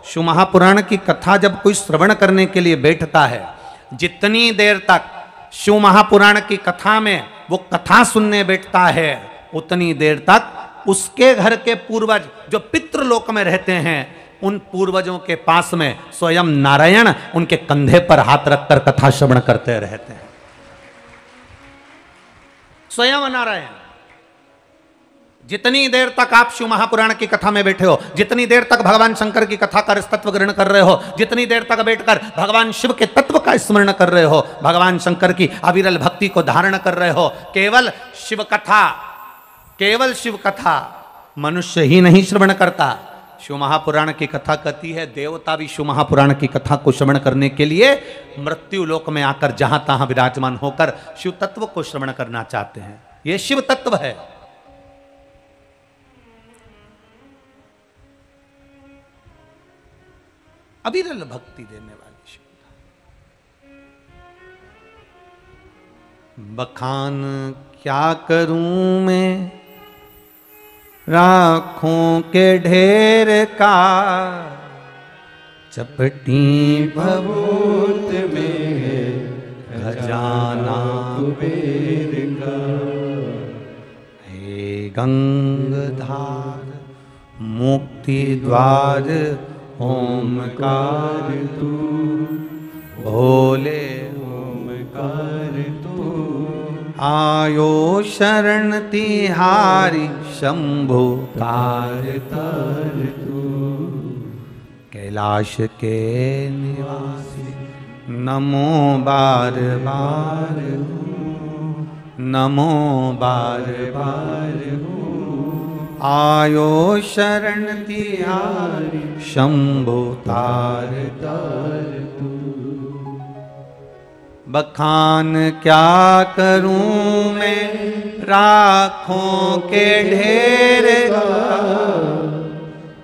शिव महापुराण की कथा जब कोई श्रवण करने के लिए बैठता है, जितनी देर तक शिव महापुराण की कथा में वो कथा सुनने बैठता है, उतनी देर तक उसके घर के पूर्वज जो पितृलोक में रहते हैं, उन पूर्वजों के पास में स्वयं नारायण उनके कंधे पर हाथ रखकर कथा श्रवण करते रहते हैं। स्वयं नारायण। जितनी देर तक आप शिव महापुराण की कथा में बैठे हो, जितनी देर तक भगवान शंकर की कथा का तत्व ग्रहण कर रहे हो, जितनी देर तक बैठकर भगवान शिव के तत्व का स्मरण कर रहे हो, भगवान शंकर की अविरल भक्ति को धारण कर रहे हो, केवल शिव कथा मनुष्य ही नहीं श्रवण करता। शिव महापुराण की कथा कहती है देवता भी शिव महापुराण की कथा को श्रवण करने के लिए मृत्यु लोक में आकर जहां तहां विराजमान होकर शिव तत्व को श्रवण करना चाहते हैं। यह शिव तत्व है। अविरल भक्ति देने वाली शिव। बखान क्या करूं मैं राखों के ढेर का, चपटी भभूत में खजाना कुबेर का। हे गंगाधार मुक्ति द्वार ओमकार तू, भोले ओमकार तू। आयो शरण तिहारी शंभु तार तार तू। कैलाश के निवासी नमो बार बार, नमो बार बार। आयो शरण तिहारी शंभु तार तार तू। बखान क्या करूं मैं राखों के ढेर का,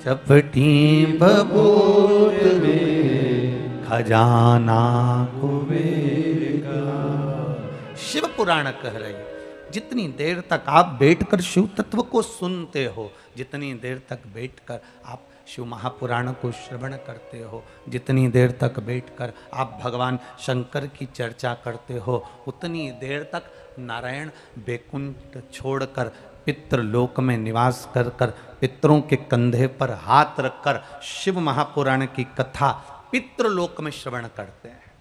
चपटी भभूत में खजाना कुबेर का। शिव पुराण कह रही है जितनी देर तक आप बैठकर शिव तत्व को सुनते हो, जितनी देर तक बैठकर आप शिव महापुराण को श्रवण करते हो, जितनी देर तक बैठकर आप भगवान शंकर की चर्चा करते हो, उतनी देर तक नारायण बैकुंठ छोड़कर पितृलोक में निवास कर कर पितरों के कंधे पर हाथ रखकर शिव महापुराण की कथा पितृलोक में श्रवण करते हैं।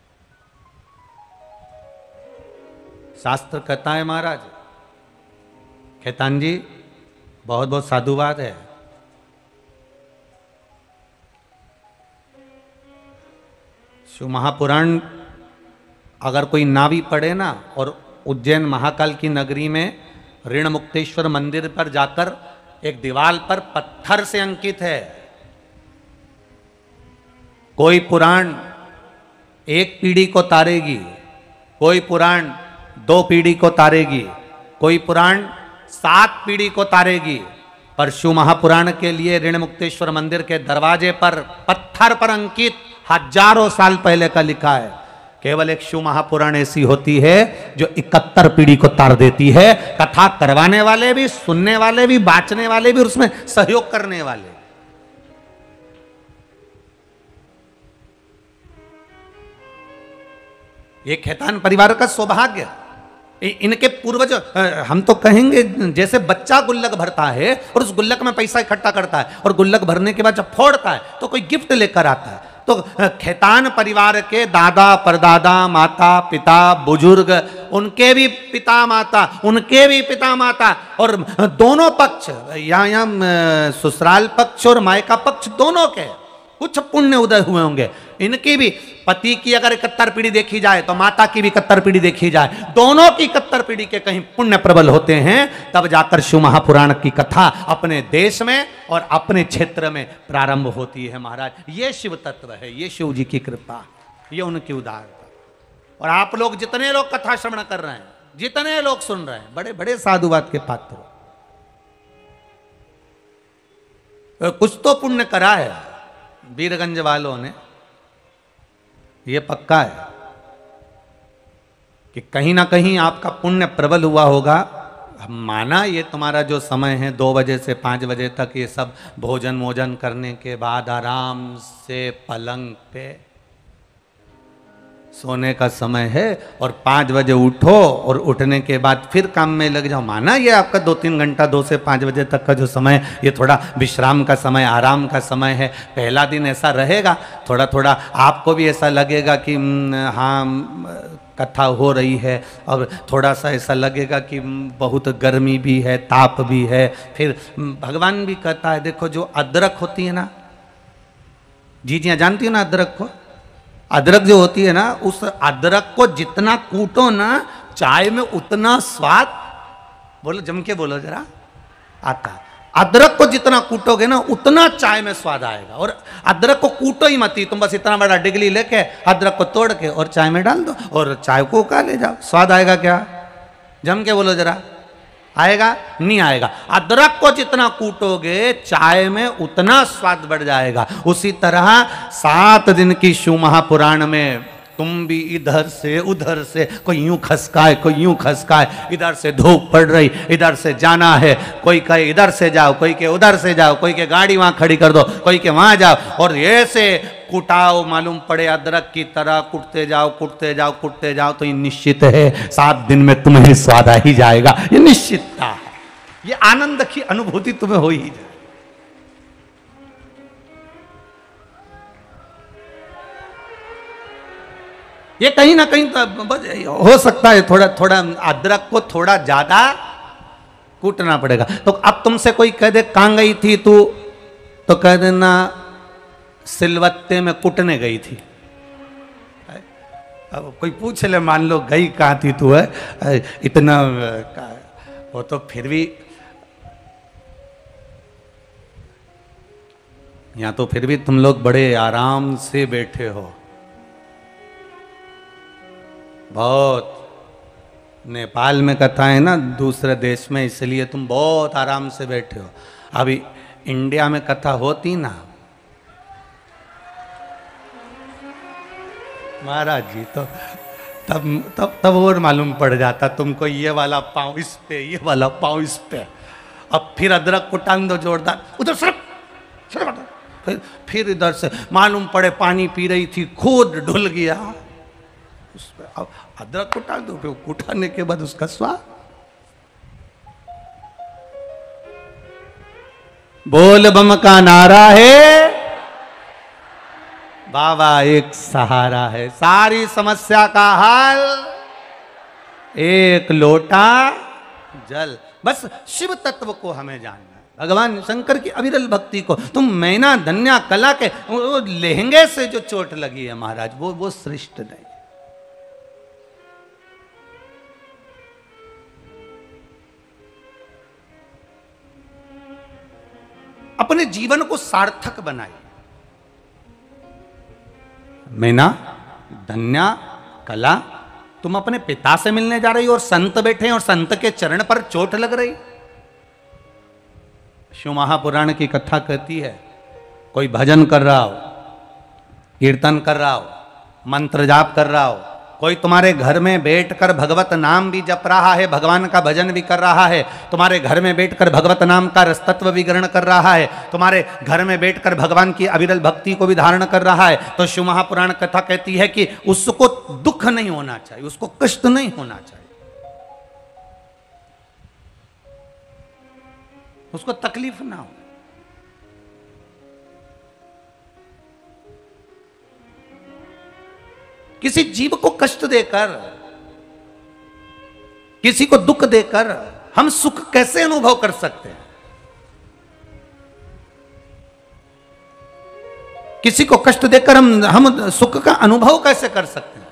शास्त्र कहता है महाराज, खेतान जी बहुत बहुत साधुवाद है। शिव महापुराण अगर कोई नावी पढ़े ना, और उज्जैन महाकाल की नगरी में ऋण मुक्तेश्वर मंदिर पर जाकर एक दीवार पर पत्थर से अंकित है, कोई पुराण एक पीढ़ी को तारेगी, कोई पुराण 2 पीढ़ी को तारेगी, कोई पुराण 7 पीढ़ी को तारेगी, पर शिव महापुराण के लिए ऋण मुक्तेश्वर मंदिर के दरवाजे पर पत्थर पर अंकित हजारों साल पहले का लिखा है। केवल एक शिव महापुराण ऐसी होती है जो 71 पीढ़ी को तार देती है। कथा करवाने वाले भी, सुनने वाले भी, बांचने वाले भी और उसमें सहयोग करने वाले। ये खेतान परिवार का सौभाग्य। इनके पूर्वज, हम तो कहेंगे जैसे बच्चा गुल्लक भरता है और उस गुल्लक में पैसा इकट्ठा करता है और गुल्लक भरने के बाद जब फोड़ता है तो कोई गिफ्ट लेकर आता है, तो खेतान परिवार के दादा परदादा माता पिता बुजुर्ग, उनके भी पिता माता, उनके भी पिता माता, और दोनों पक्ष, यहाँ ससुराल पक्ष और मायका पक्ष दोनों के कुछ पुण्य उदय हुए होंगे। इनकी भी, पति की अगर 71 पीढ़ी देखी जाए तो माता की भी 71 पीढ़ी देखी जाए, दोनों की 71 पीढ़ी के कहीं पुण्य प्रबल होते हैं, तब जाकर शिव महापुराण की कथा अपने देश में और अपने क्षेत्र में प्रारंभ होती है। महाराज ये शिव तत्व है, ये शिव जी की कृपा, ये उनकी उदारता। और आप लोग जितने लोग कथा श्रवण कर रहे हैं, जितने लोग सुन रहे हैं, बड़े बड़े साधुवाद के पात्र, कुछ तो पुण्य करा है वीरगंज वालों ने, ये पक्का है कि कहीं ना कहीं आपका पुण्य प्रबल हुआ होगा। माना ये तुम्हारा जो समय है 2 बजे से 5 बजे तक ये सब भोजन वोजन करने के बाद आराम से पलंग पे सोने का समय है, और 5 बजे उठो और उठने के बाद फिर काम में लग जाओ। माना ये आपका 2-3 घंटा 2 से 5 बजे तक का जो समय ये थोड़ा विश्राम का समय, आराम का समय है। पहला दिन ऐसा रहेगा, थोड़ा थोड़ा आपको भी ऐसा लगेगा कि हाँ कथा हो रही है, और थोड़ा सा ऐसा लगेगा कि बहुत गर्मी भी है, ताप भी है। फिर भगवान भी कहता है, देखो जो अदरक होती है ना, जी जानती हो ना अदरक को, अदरक जो होती है ना, उस अदरक को जितना कूटो ना चाय में उतना स्वाद, बोलो जम के बोलो जरा, आता है। अदरक को जितना कूटोगे ना उतना चाय में स्वाद आएगा। और अदरक को कूटो ही मत, तुम बस इतना बड़ा डिगली लेके अदरक को तोड़ के और चाय में डाल दो और चाय को उका ले जाओ, स्वाद आएगा क्या? जम के बोलो जरा, आएगा? नहीं आएगा। अदरक को जितना कूटोगे चाय में उतना स्वाद बढ़ जाएगा। उसी तरह 7 दिन की शिव महापुराण में तुम भी इधर से उधर से, कोई यूं खसकाए कोई यूं खसकाए, इधर से धूप पड़ रही, इधर से जाना है, कोई कहे इधर से जाओ, कोई के उधर से जाओ, कोई के गाड़ी वहां खड़ी कर दो, कोई के वहां जाओ, और ऐसे कुटाओ मालूम पड़े अदरक की तरह, कुटते जाओ कुटते जाओ कुटते जाओ, तो ये निश्चित है 7 दिन में तुम्हें स्वाद आ ही जाएगा। ये निश्चितता है, ये आनंद की अनुभूति तुम्हें हो ही जाए। ये कहीं ना कहीं तो हो सकता है थोड़ा थोड़ा अदरक को थोड़ा ज्यादा कूटना पड़ेगा। तो अब तुमसे कोई कह दे कहां गई थी तू, तो कह देना सिलवत्ते में कुटने गई थी। अब कोई पूछ ले, मान लो गई कहां थी तू, है इतना, वो तो फिर भी यहां तो फिर भी तुम लोग बड़े आराम से बैठे हो, बहुत। नेपाल में कथा है ना, दूसरे देश में, इसलिए तुम बहुत आराम से बैठे हो। अभी इंडिया में कथा होती ना महाराज जी, तो तब और मालूम पड़ जाता तुमको, ये वाला पाँव इस पे, ये वाला पाँव इस पे। अब फिर अदरक को टांग दो जोरदार, उधर सर, फिर इधर से मालूम पड़े पानी पी रही थी, खुद ढुल गया उस पे। अब अदरक को टांग दो, फिर उठाने के बाद उसका स्वाद। बोल बम का नारा है, बाबा एक सहारा है, सारी समस्या का हल एक लोटा जल। बस शिव तत्व को हमें जानना है, भगवान शंकर की अविरल भक्ति को। तुम मैना धन्या कला के वो लहंगे से जो चोट लगी है महाराज, वो श्रेष्ठ नहीं। अपने जीवन को सार्थक बनाइए। मैना धन्या कला, तुम अपने पिता से मिलने जा रही हो और संत बैठे हैं और संत के चरण पर चोट लग रही। शिव महापुराण की कथा कहती है, कोई भजन कर रहा हो, कीर्तन कर रहा हो, मंत्र जाप कर रहा हो, कोई तुम्हारे घर में बैठकर भगवत नाम भी जप रहा है, भगवान का भजन भी कर रहा है, तुम्हारे घर में बैठकर भगवत नाम का रसतत्व भी ग्रहण कर रहा है, तुम्हारे घर में बैठकर भगवान की अविरल भक्ति को भी धारण कर रहा है, तो शिव महापुराण कथा कहती है कि उसको दुख नहीं होना चाहिए, उसको कष्ट नहीं होना चाहिए, उसको तकलीफ ना हो। किसी जीव को कष्ट देकर, किसी को दुख देकर हम सुख कैसे अनुभव कर सकते हैं? किसी को कष्ट देकर हम सुख का अनुभव कैसे कर सकते हैं?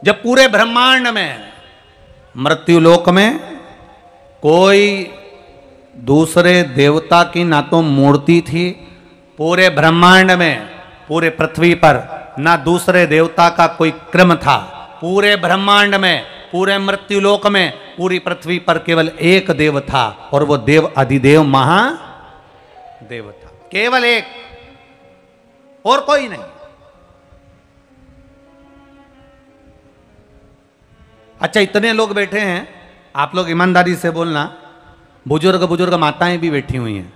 जब पूरे ब्रह्मांड में, मृत्युलोक में कोई दूसरे देवता की ना तो मूर्ति थी, पूरे ब्रह्मांड में, पूरे पृथ्वी पर ना दूसरे देवता का कोई क्रम था, पूरे ब्रह्मांड में, पूरे मृत्युलोक में, पूरी पृथ्वी पर केवल एक देव था, और वो देव अधिदेव महादेव था, केवल एक, और कोई नहीं। अच्छा, इतने लोग बैठे हैं, आप लोग ईमानदारी से बोलना, बुजुर्ग बुजुर्ग माताएं भी बैठी हुई हैं।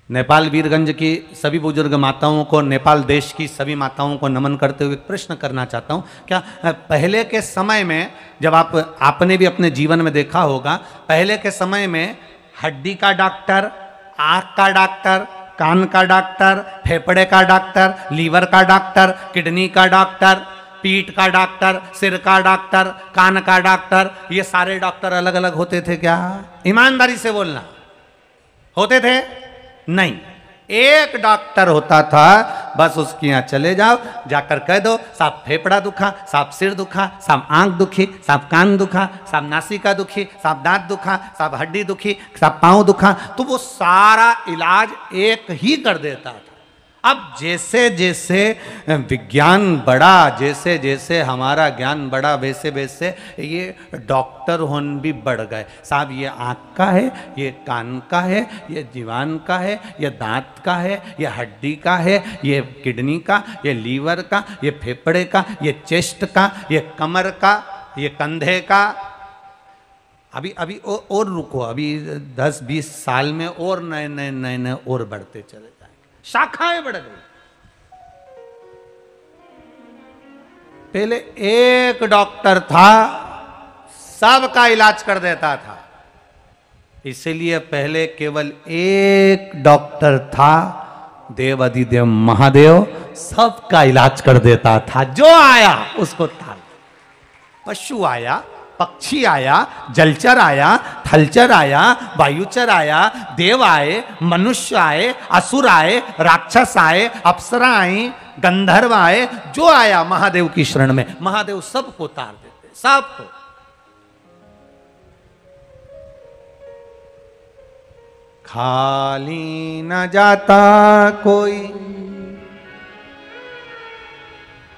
नेपाल वीरगंज की सभी बुजुर्ग माताओं को, नेपाल देश की सभी माताओं को नमन करते हुए प्रश्न करना चाहता हूँ। क्या पहले के समय में, जब आपने भी अपने जीवन में देखा होगा, पहले के समय में हड्डी का डॉक्टर, आँख का डॉक्टर, कान का डॉक्टर, फेफड़े का डॉक्टर, लीवर का डॉक्टर, किडनी का डॉक्टर, पीठ का डॉक्टर, सिर का डॉक्टर, कान का डॉक्टर, ये सारे डॉक्टर अलग अलग होते थे क्या? ईमानदारी से बोलना, होते थे? नहीं, एक डॉक्टर होता था, बस उसके यहाँ चले जाओ, जाकर कह दो साहब फेफड़ा दुखा, साहब सिर दुखा, साहब आंख दुखी, साहब कान दुखा, साहब नासिका दुखी, साहब दांत दुखा, साहब हड्डी दुखी, साहब पाँव दुखा, तो वो सारा इलाज एक ही कर देता था। अब जैसे जैसे विज्ञान बढ़ा, जैसे जैसे हमारा ज्ञान बढ़ा, वैसे वैसे ये डॉक्टर होन भी बढ़ गए। साहब ये आँख का है, ये कान का है, ये जीवान का है, ये दांत का है, ये हड्डी का है, ये किडनी का, ये लीवर का, ये फेफड़े का, ये चेस्ट का, ये कमर का, ये कंधे का। अभी और रुको, अभी 10-20 साल में और नए और बढ़ते चले जाएंगे, शाखाएं बढ़ गई। पहले एक डॉक्टर था, सबका इलाज कर देता था। इसलिए पहले केवल एक डॉक्टर था, देव अधिदेव महादेव, सबका इलाज कर देता था। जो आया उसको था, पशु आया, पक्षी आया, जलचर आया, थलचर आया, वायुचर आया, देव आए, मनुष्य आए, असुर आए, राक्षस आए, अप्सरा आई, गंधर्व आए, जो आया महादेव की शरण में, महादेव सबको तार देते, सबको। खाली न जाता कोई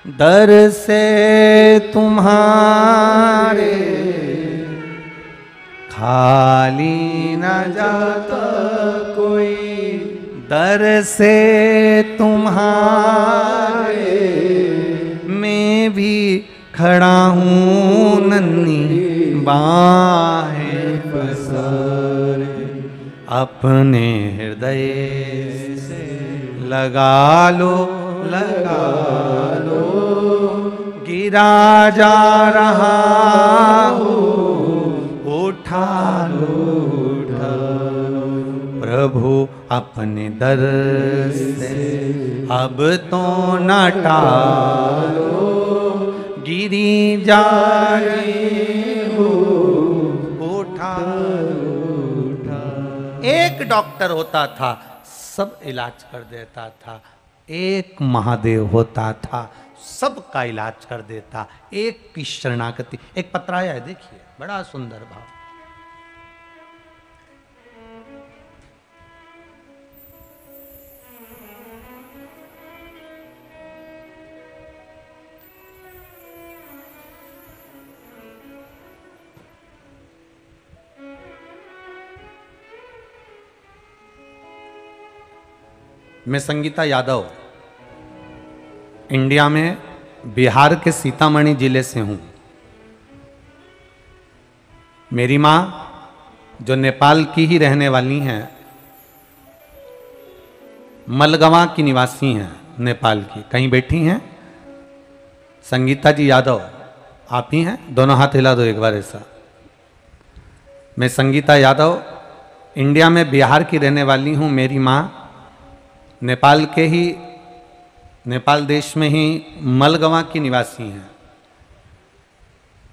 दर से तुम्हारे, खाली न जाता कोई दर से तुम्हारे, मैं भी खड़ा हूँ नन्ही बाहें पसारे, अपने हृदय से लगा लो, लगा लो, गिरा जा रहा हो, उठा लो, उठा लो, प्रभु अपने दर से अब तो न टालो, गिरी जा रही हो, उठा लो, उठा। एक डॉक्टर होता था, सब इलाज कर देता था। एक महादेव होता था, सबका इलाज कर देता। एक की शरणागति। एक पत्र आया है, देखिए, बड़ा सुंदर भाव। मैं संगीता यादव, इंडिया में बिहार के सीतामढ़ी जिले से हूँ। मेरी माँ जो नेपाल की ही रहने वाली हैं, मलगवा की निवासी हैं, नेपाल की। कहीं बैठी हैं? संगीता जी यादव आप ही हैं? दोनों हाथ हिला दो एक बार ऐसा। मैं संगीता यादव, इंडिया में बिहार की रहने वाली हूँ। मेरी माँ नेपाल के ही, नेपाल देश में ही मलगवा की निवासी हैं।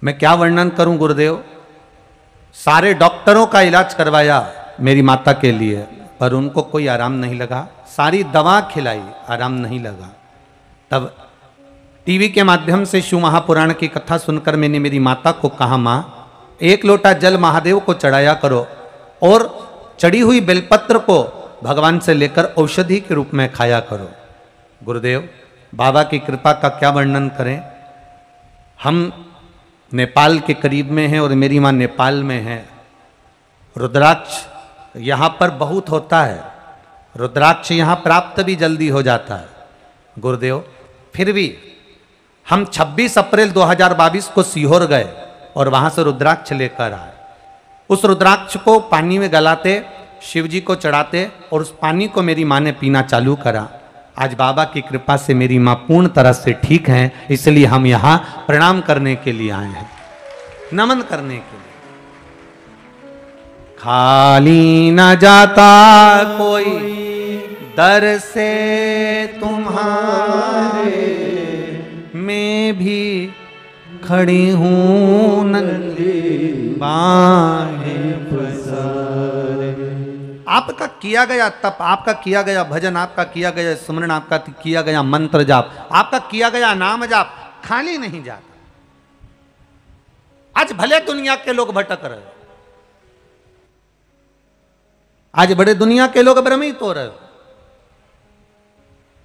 मैं क्या वर्णन करूं गुरुदेव, सारे डॉक्टरों का इलाज करवाया मेरी माता के लिए, पर उनको कोई आराम नहीं लगा। सारी दवा खिलाई, आराम नहीं लगा। तब टीवी के माध्यम से शिव महापुराण की कथा सुनकर मैंने मेरी माता को कहा, माँ एक लोटा जल महादेव को चढ़ाया करो और चढ़ी हुई बेलपत्र को भगवान से लेकर औषधि के रूप में खाया करो। गुरुदेव बाबा की कृपा का क्या वर्णन करें। हम नेपाल के करीब में हैं और मेरी माँ नेपाल में है। रुद्राक्ष यहाँ पर बहुत होता है, रुद्राक्ष यहाँ प्राप्त भी जल्दी हो जाता है। गुरुदेव फिर भी हम 26 अप्रैल 2022 को सीहोर गए और वहां से रुद्राक्ष लेकर आए। उस रुद्राक्ष को पानी में गलाते, शिव जी को चढ़ाते और उस पानी को मेरी माँ ने पीना चालू करा। आज बाबा की कृपा से मेरी माँ पूर्ण तरह से ठीक हैं, इसलिए हम यहाँ प्रणाम करने के लिए आए हैं, नमन करने के लिए। खाली न जाता कोई दर से तुम्हारे, मैं भी खड़ी हूँ नंदी बाहें पसारे। आपका किया गया तप, आपका किया गया भजन, आपका किया गया स्मरण, आपका किया गया मंत्र जाप, आपका किया गया नाम जाप खाली नहीं जाता। आज भले दुनिया के लोग भटक रहे, आज बड़े दुनिया के लोग भ्रमित हो रहे।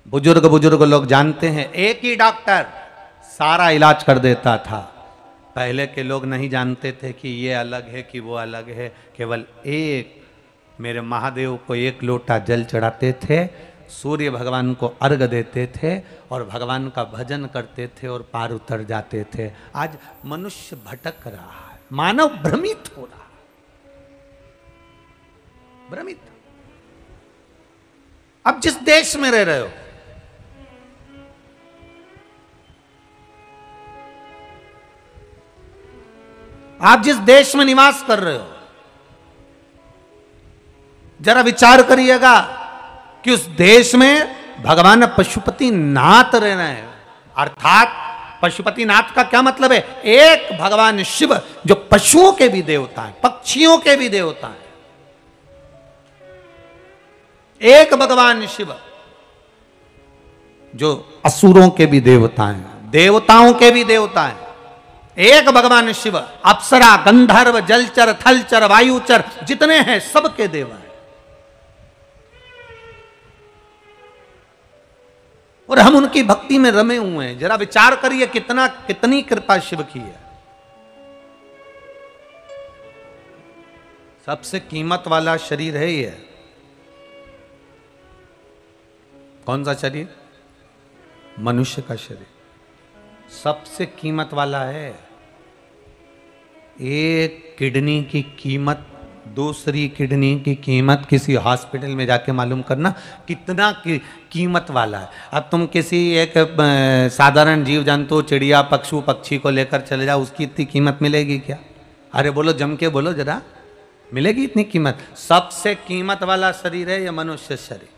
बुजुर्ग लोग जानते हैं, एक ही डॉक्टर सारा इलाज कर देता था। पहले के लोग नहीं जानते थे कि ये अलग है कि वो अलग है। केवल एक मेरे महादेव को एक लोटा जल चढ़ाते थे, सूर्य भगवान को अर्घ देते थे और भगवान का भजन करते थे और पार उतर जाते थे। आज मनुष्य भटक रहा है, मानव भ्रमित हो रहा है, भ्रमित। अब जिस देश में रह रहे हो, आप जिस देश में निवास कर रहे हो, जरा विचार करिएगा कि उस देश में भगवान पशुपति नाथ रह रहे हैं। अर्थात पशुपति नाथ का क्या मतलब है? एक भगवान शिव जो पशुओं के भी देवता है, पक्षियों के भी देवता है। एक भगवान शिव जो असुरों के भी देवता हैं, देवताओं के भी देवता हैं। एक भगवान शिव अप्सरा, गंधर्व, जलचर, थलचर, वायुचर जितने हैं सबके देवा है। और हम उनकी भक्ति में रमे हुए हैं। जरा विचार करिए कितनी कृपा शिव की है। सबसे कीमत वाला शरीर है ये। कौन सा शरीर? मनुष्य का शरीर सबसे कीमत वाला है। एक किडनी की कीमत, दूसरी किडनी की कीमत किसी हॉस्पिटल में जाके मालूम करना कितना कीमत वाला है। अब तुम किसी एक साधारण जीव जंतु, चिड़िया, पशु, पक्षी को लेकर चले जाओ, उसकी इतनी कीमत मिलेगी क्या? अरे बोलो, जम के बोलो जरा, मिलेगी इतनी कीमत? सबसे कीमत वाला शरीर है ये मनुष्य शरीर।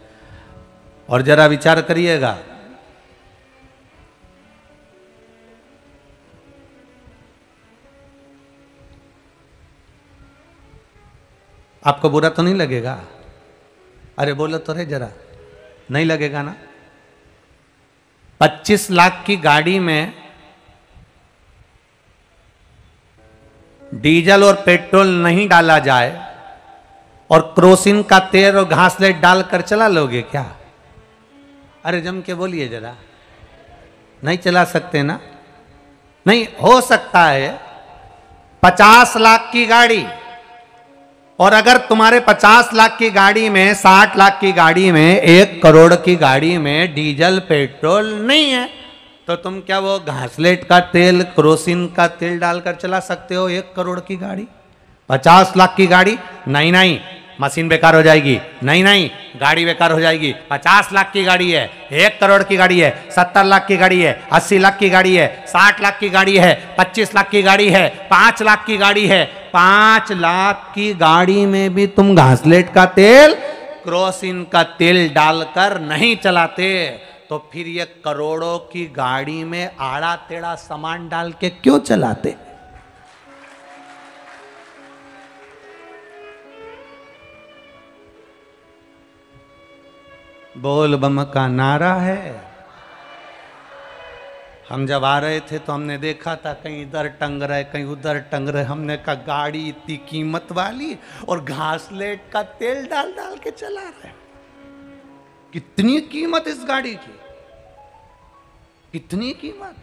और जरा विचार करिएगा, आपको बुरा तो नहीं लगेगा? अरे बोलो तो रे जरा, नहीं लगेगा ना? 25 लाख की गाड़ी में डीजल और पेट्रोल नहीं डाला जाए और क्रोसिन का तेल और घासलेट डालकर चला लोगे क्या? अरे जम के बोलिए जरा, नहीं चला सकते ना? नहीं हो सकता है 50 लाख की गाड़ी, और अगर तुम्हारे 50 लाख की गाड़ी में, 60 लाख की गाड़ी में, 1 करोड़ की गाड़ी में डीजल पेट्रोल नहीं है, तो तुम क्या वो घासलेट का तेल, क्रोसिन का तेल डालकर चला सकते हो 1 करोड़ की गाड़ी? 50 लाख की गाड़ी? नहीं नहीं, मशीन बेकार हो जाएगी। नहीं नहीं, गाड़ी बेकार हो जाएगी। 50 लाख की गाड़ी है, 1 करोड़ की गाड़ी है, 70 लाख की गाड़ी है, 80 लाख की गाड़ी है, 60 लाख की गाड़ी है, 25 लाख की गाड़ी है, 5 लाख की गाड़ी है। 5 लाख की गाड़ी में भी तुम घासलेट का तेल, क्रोसिन का तेल डालकर नहीं चलाते, तो फिर ये करोड़ों की गाड़ी में आड़ा टेढ़ा सामान डाल के क्यों चलाते? बोल बम का नारा है। हम जब आ रहे थे तो हमने देखा था कहीं इधर टंग रहे, कहीं उधर टंग रहे। हमने कहा गाड़ी इतनी कीमत वाली और घासलेट का तेल डाल डाल के चला रहे। कितनी कीमत इस गाड़ी की, कितनी कीमत।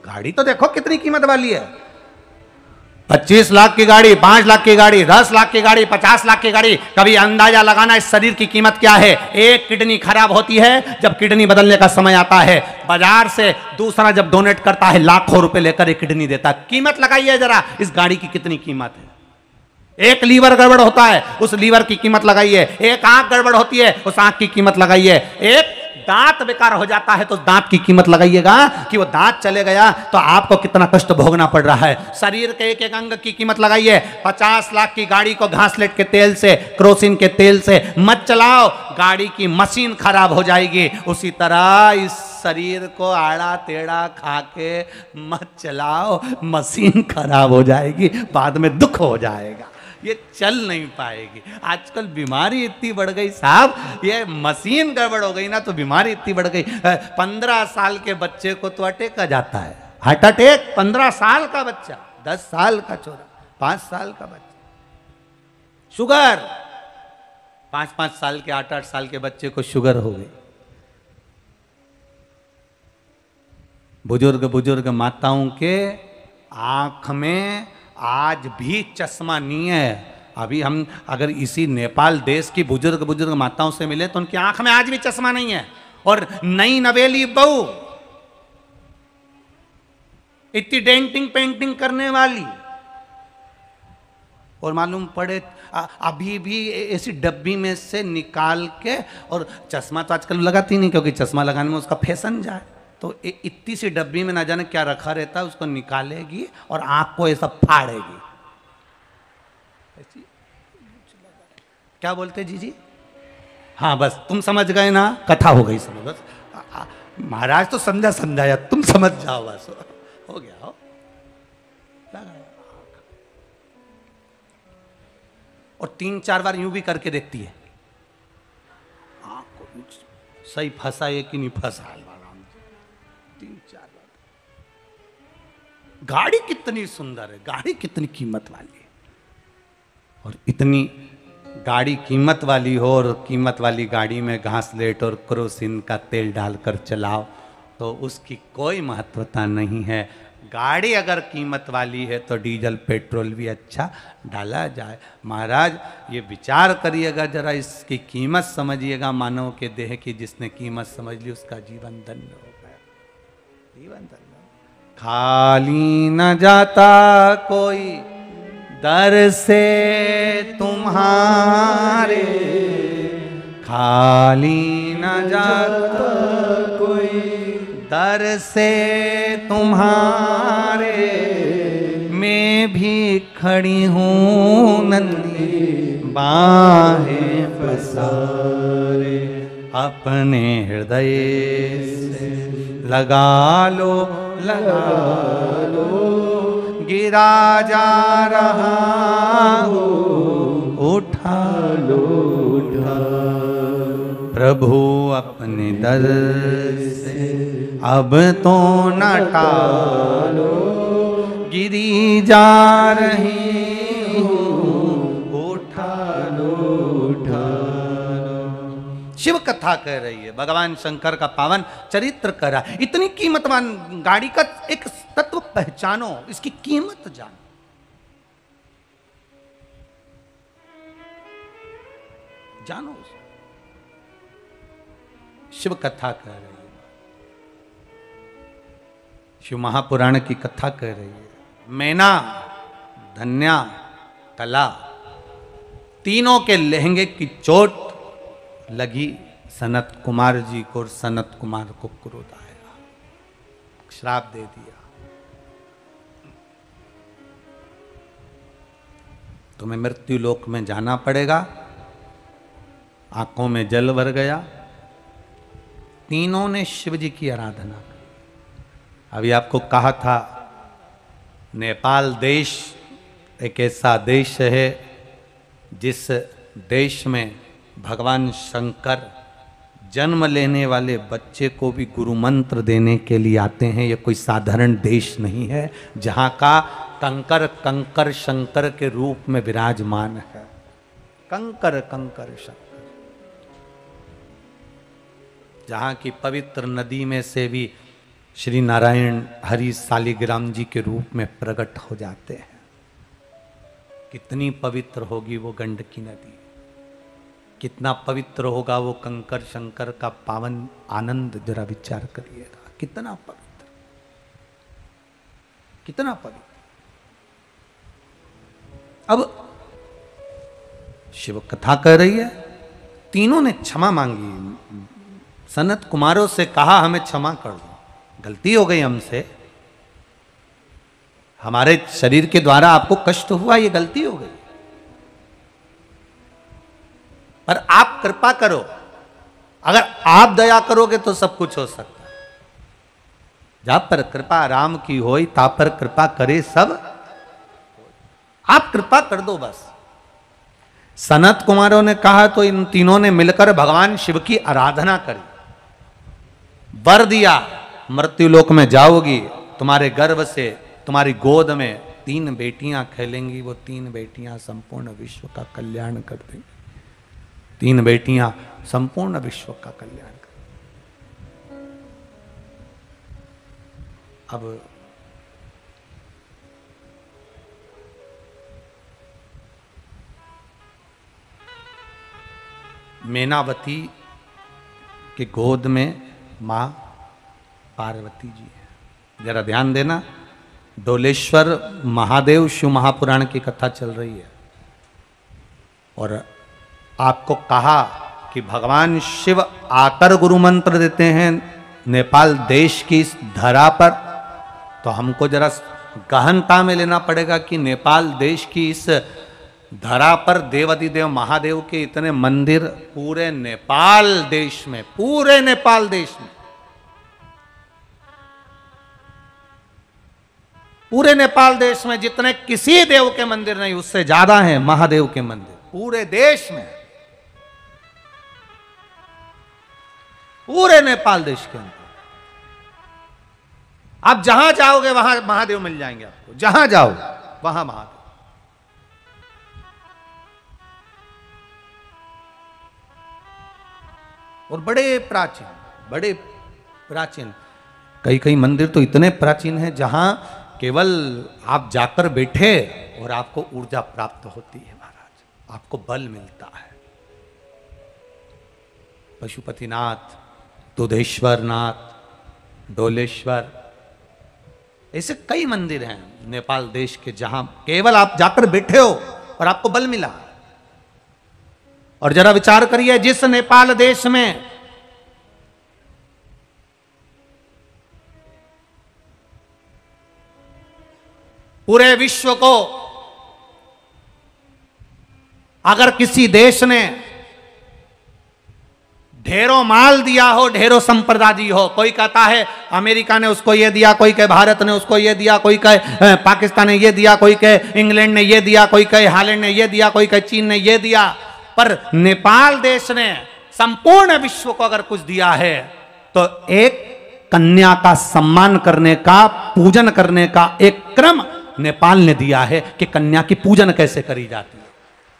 गाड़ी तो देखो कितनी कीमत वाली है। 25 लाख की गाड़ी, 5 लाख की गाड़ी, 10 लाख की गाड़ी, 50 लाख की गाड़ी, कभी अंदाजा लगाना इस शरीर की कीमत क्या है। एक किडनी खराब होती है, जब किडनी बदलने का समय आता है, बाजार से दूसरा जब डोनेट करता है लाखों रुपए लेकर एक किडनी देता है। कीमत लगाइए जरा इस गाड़ी की कितनी कीमत है। एक लीवर गड़बड़ होता है, उस लीवर की कीमत लगाइए। एक आंख गड़बड़ होती है, उस आंख की कीमत लगाइए। एक दांत बेकार हो जाता है तो दांत की कीमत लगाइएगा कि वो दांत चले गया तो आपको कितना कष्ट भोगना पड़ रहा है। शरीर के एक एक अंग की कीमत लगाइए। 50 लाख की गाड़ी को घासलेट के तेल से, केरोसिन के तेल से मत चलाओ, गाड़ी की मशीन खराब हो जाएगी। उसी तरह इस शरीर को आड़ा टेढ़ा खा के मत चलाओ, मशीन खराब हो जाएगी, बाद में दुख हो जाएगा, ये चल नहीं पाएगी। आजकल बीमारी इतनी बढ़ गई साहब, ये मशीन गड़बड़ हो गई ना तो बीमारी इतनी बढ़ गई। 15 साल के बच्चे को तो अटैक आ जाता है, हार्ट अटैक। 15 साल का बच्चा, 10 साल का छोरा, 5 साल का बच्चा, शुगर। 5-5 साल के, 8-8 साल के बच्चे को शुगर हो गई। बुजुर्ग माताओं के आंख में आज भी चश्मा नहीं है। अभी हम अगर इसी नेपाल देश की बुजुर्ग माताओं से मिले तो उनकी आंख में आज भी चश्मा नहीं है। और नई नवेली बहू इतनी डेंटिंग पेंटिंग करने वाली, और मालूम पड़े अभी भी ऐसी डब्बी में से निकाल के, और चश्मा तो आजकल लगाती नहीं क्योंकि चश्मा लगाने में उसका फैशन जाए, तो इतनी सी डब्बी में ना जाने क्या रखा रहता है, उसको निकालेगी और आंख को ऐसा फाड़ेगी। क्या बोलते जी? हाँ बस तुम समझ गए ना, कथा हो गई समझ। बस महाराज तो समझाया, तुम समझ जाओ, बस हो गया। हो और 3-4 बार यूं भी करके देखती है, आंख को सही फंसा है कि नहीं फंसा। 3-4 बार। गाड़ी कितनी सुंदर है, गाड़ी कितनी कीमत वाली है, और इतनी गाड़ी कीमत वाली हो और कीमत वाली गाड़ी में घासलेट और केरोसिन का तेल डालकर चलाओ तो उसकी कोई महत्वता नहीं है। गाड़ी अगर कीमत वाली है तो डीजल पेट्रोल भी अच्छा डाला जाए। महाराज ये विचार करिएगा जरा, इसकी कीमत समझिएगा। मानव के देह की जिसने कीमत समझ ली उसका जीवन धन्य हो गया, जीवन धन्य। खाली न जाता कोई दर से तुम्हारे, खाली न जाता कोई दर से तुम्हारे, मैं भी खड़ी हूँ नन्ही बाहें पसारे, अपने हृदय से लगा लो गिरा जा रहा हो, उठा लो प्रभु अपने दर से अब तो न टालो, गिरी जा रही हूँ, उठा लो। शिव कथा कह रही है, भगवान शंकर का पावन चरित्र कह रहा है। इतनी कीमतवान गाड़ी का एक तत्व पहचानो, इसकी कीमत जानो। जानो शिव कथा कह रही है, शिव महापुराण की कथा कह रही है। मैना, धन्या, कला तीनों के लहंगे की चोट लगी सनत कुमार जी को, और सनत कुमार को क्रोध आया, श्राप दे दिया, तुम्हें मृत्यु लोक में जाना पड़ेगा। आंखों में जल भर गया। तीनों ने शिव जी की आराधना की। अभी आपको कहा था नेपाल देश एक ऐसा देश है जिस देश में भगवान शंकर जन्म लेने वाले बच्चे को भी गुरु मंत्र देने के लिए आते हैं। ये कोई साधारण देश नहीं है, जहाँ का कंकर कंकर शंकर के रूप में विराजमान है। कंकर कंकर शंकर, जहाँ की पवित्र नदी में से भी श्री नारायण हरि शालिग्राम जी के रूप में प्रकट हो जाते हैं। कितनी पवित्र होगी वो गंडकी नदी, कितना पवित्र होगा वो कंकर शंकर का पावन आनंद, जरा विचार करिएगा। कितना पवित्र, कितना पवित्र। अब शिव कथा कह रही है, तीनों ने क्षमा मांगी। सनत कुमारों से कहा हमें क्षमा कर दो, गलती हो गई हमसे, हमारे शरीर के द्वारा आपको कष्ट हुआ, ये गलती हो गई, पर आप कृपा करो, अगर आप दया करोगे तो सब कुछ हो सकता है। जा पर कृपा राम की होई, ता पर कृपा करे सब, आप कृपा कर दो बस। सनत कुमारों ने कहा तो इन तीनों ने मिलकर भगवान शिव की आराधना करी, वर दिया, मृत्युलोक में जाओगी, तुम्हारे गर्भ से, तुम्हारी गोद में 3 बेटियां खेलेंगी, वो 3 बेटियां संपूर्ण विश्व का कल्याण कर देंगी, 3 बेटियां संपूर्ण विश्व का कल्याण कर। अब मैनावती के गोद में मां पार्वती जी है। जरा ध्यान देना, डोलेश्वर महादेव शिव महापुराण की कथा चल रही है, और आपको कहा कि भगवान शिव आकर गुरु मंत्र देते हैं नेपाल देश की इस धरा पर, तो हमको जरा गहनता में लेना पड़ेगा कि नेपाल देश की इस धरा पर देवाधिदेव महादेव के इतने मंदिर पूरे नेपाल देश में, पूरे नेपाल देश में, पूरे नेपाल देश में जितने किसी देव के मंदिर नहीं, उससे ज्यादा हैं महादेव के मंदिर पूरे देश में, पूरे नेपाल देश के अंदर। आप जहां जाओगे वहां महादेव मिल जाएंगे आपको, जहां जाओ वहां महादेव। और बड़े प्राचीन, बड़े प्राचीन, कई कई मंदिर तो इतने प्राचीन हैं जहां केवल आप जाकर बैठे और आपको ऊर्जा प्राप्त होती है महाराज, आपको बल मिलता है। पशुपतिनाथ, दुधेश्वर नाथ, डोलेश्वर, ऐसे कई मंदिर हैं नेपाल देश के जहां केवल आप जाकर बैठे हो और आपको बल मिला। और जरा विचार करिए, जिस नेपाल देश में पूरे विश्व को अगर किसी देश ने ढेरों माल दिया हो, ढेरों संपदा दी हो, कोई कहता है अमेरिका ने उसको ये दिया, कोई कहे भारत ने उसको ये दिया, कोई कहे पाकिस्तान ने ये दिया, कोई कहे इंग्लैंड ने ये दिया, कोई कहे हालैंड ने ये दिया, कोई कहे चीन ने ये दिया, पर नेपाल देश ने संपूर्ण विश्व को अगर कुछ दिया है तो एक कन्या का सम्मान करने का, पूजन करने का एक क्रम नेपाल ने दिया है कि कन्या की पूजन कैसे करी जाती है,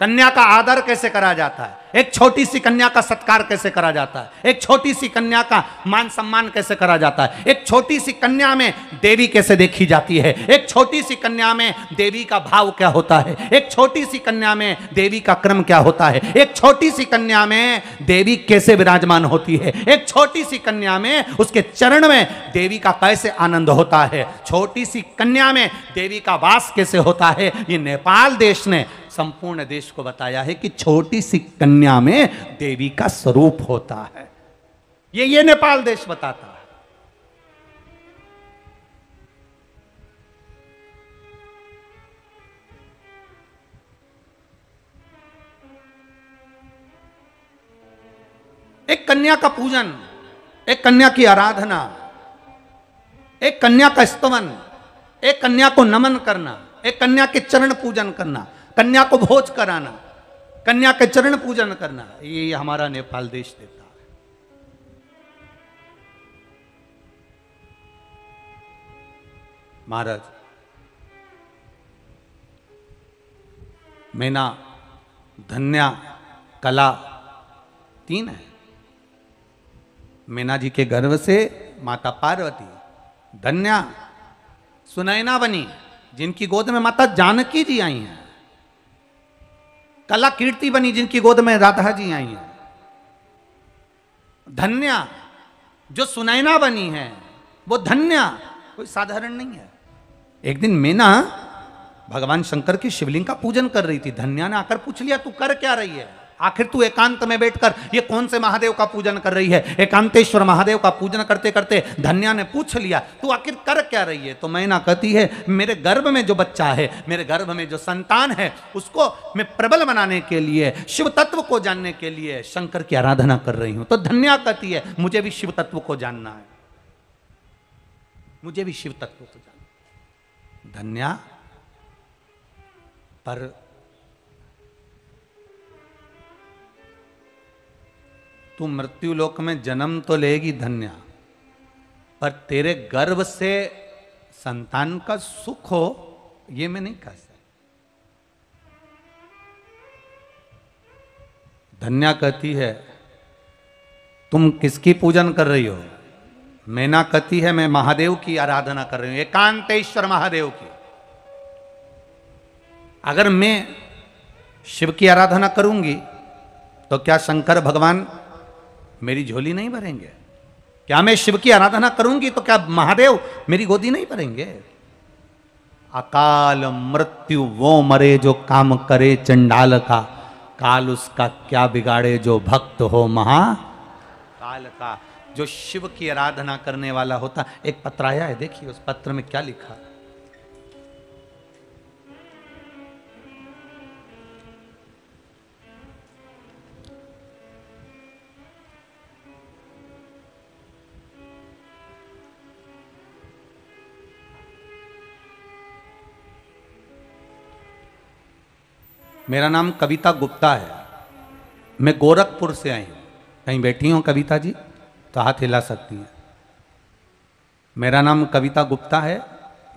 कन्या का आदर कैसे करा जाता है, एक छोटी सी कन्या का सत्कार कैसे करा जाता है, एक छोटी सी कन्या का मान सम्मान कैसे करा जाता है, एक छोटी सी कन्या में देवी कैसे देखी जाती है, एक छोटी सी कन्या में देवी का भाव क्या होता है, एक छोटी सी कन्या में देवी का क्रम क्या होता है, एक छोटी सी कन्या में देवी कैसे विराजमान होती है, एक छोटी सी कन्या में उसके चरण में देवी का कैसे आनंद होता है, छोटी सी कन्या में देवी का वास कैसे होता है। ये नेपाल देश ने संपूर्ण देश को बताया है कि छोटी सी कन्या में देवी का स्वरूप होता है। ये नेपाल देश बताता है। एक कन्या का पूजन, एक कन्या की आराधना, एक कन्या का स्तवन, एक कन्या को नमन करना, एक कन्या के चरण पूजन करना, कन्या को भोज कराना, कन्या के चरण पूजन करना, ये हमारा नेपाल देश देता है। महाराज, मैना, धन्या, कला 3 है। मैना जी के गर्भ से माता पार्वती, धन्या सुनैना बनी जिनकी गोद में माता जानकी जी आई हैं, कला कीर्ति बनी जिनकी गोद में राधा जी आई हैं। धन्या जो सुनैना बनी है वो धन्या कोई साधारण नहीं है। एक दिन मीना भगवान शंकर की शिवलिंग का पूजन कर रही थी। धन्या ने आकर पूछ लिया, तू कर क्या रही है? आखिर तू एकांत में बैठकर ये कौन से महादेव का पूजन कर रही है? एकांतेश्वर महादेव का पूजन करते करते धन्या ने पूछ लिया, तू आखिर कर क्या रही है? तो मैना कहती है, मेरे गर्भ में जो बच्चा है, मेरे गर्भ में जो संतान है, उसको मैं प्रबल बनाने के लिए, शिव तत्व को जानने के लिए शंकर की आराधना कर रही हूं। तो धन्या कहती है, मुझे भी शिव तत्व को जानना है, मुझे भी शिव तत्व को जानना। धन्या पर तू मृत्यु लोक में जन्म तो लेगी धन्या, पर तेरे गर्भ से संतान का सुख हो ये मैं नहीं कह सकता। धन्या कहती है, तुम किसकी पूजन कर रही हो? मैना कहती है, मैं महादेव की आराधना कर रही हूं, एकांतेश्वर महादेव की। अगर मैं शिव की आराधना करूंगी तो क्या शंकर भगवान मेरी झोली नहीं भरेंगे? क्या मैं शिव की आराधना करूंगी तो क्या महादेव मेरी गोदी नहीं भरेंगे? अकाल मृत्यु वो मरे जो काम करे चंडाल का, काल उसका क्या बिगाड़े जो भक्त हो महाकाल का। जो शिव की आराधना करने वाला होता। एक पत्र आया है, देखिए उस पत्र में क्या लिखा। मेरा नाम कविता गुप्ता है, मैं गोरखपुर से आई हूँ। कहीं बैठी हूँ कविता जी तो हाथ हिला सकती हैं। मेरा नाम कविता गुप्ता है,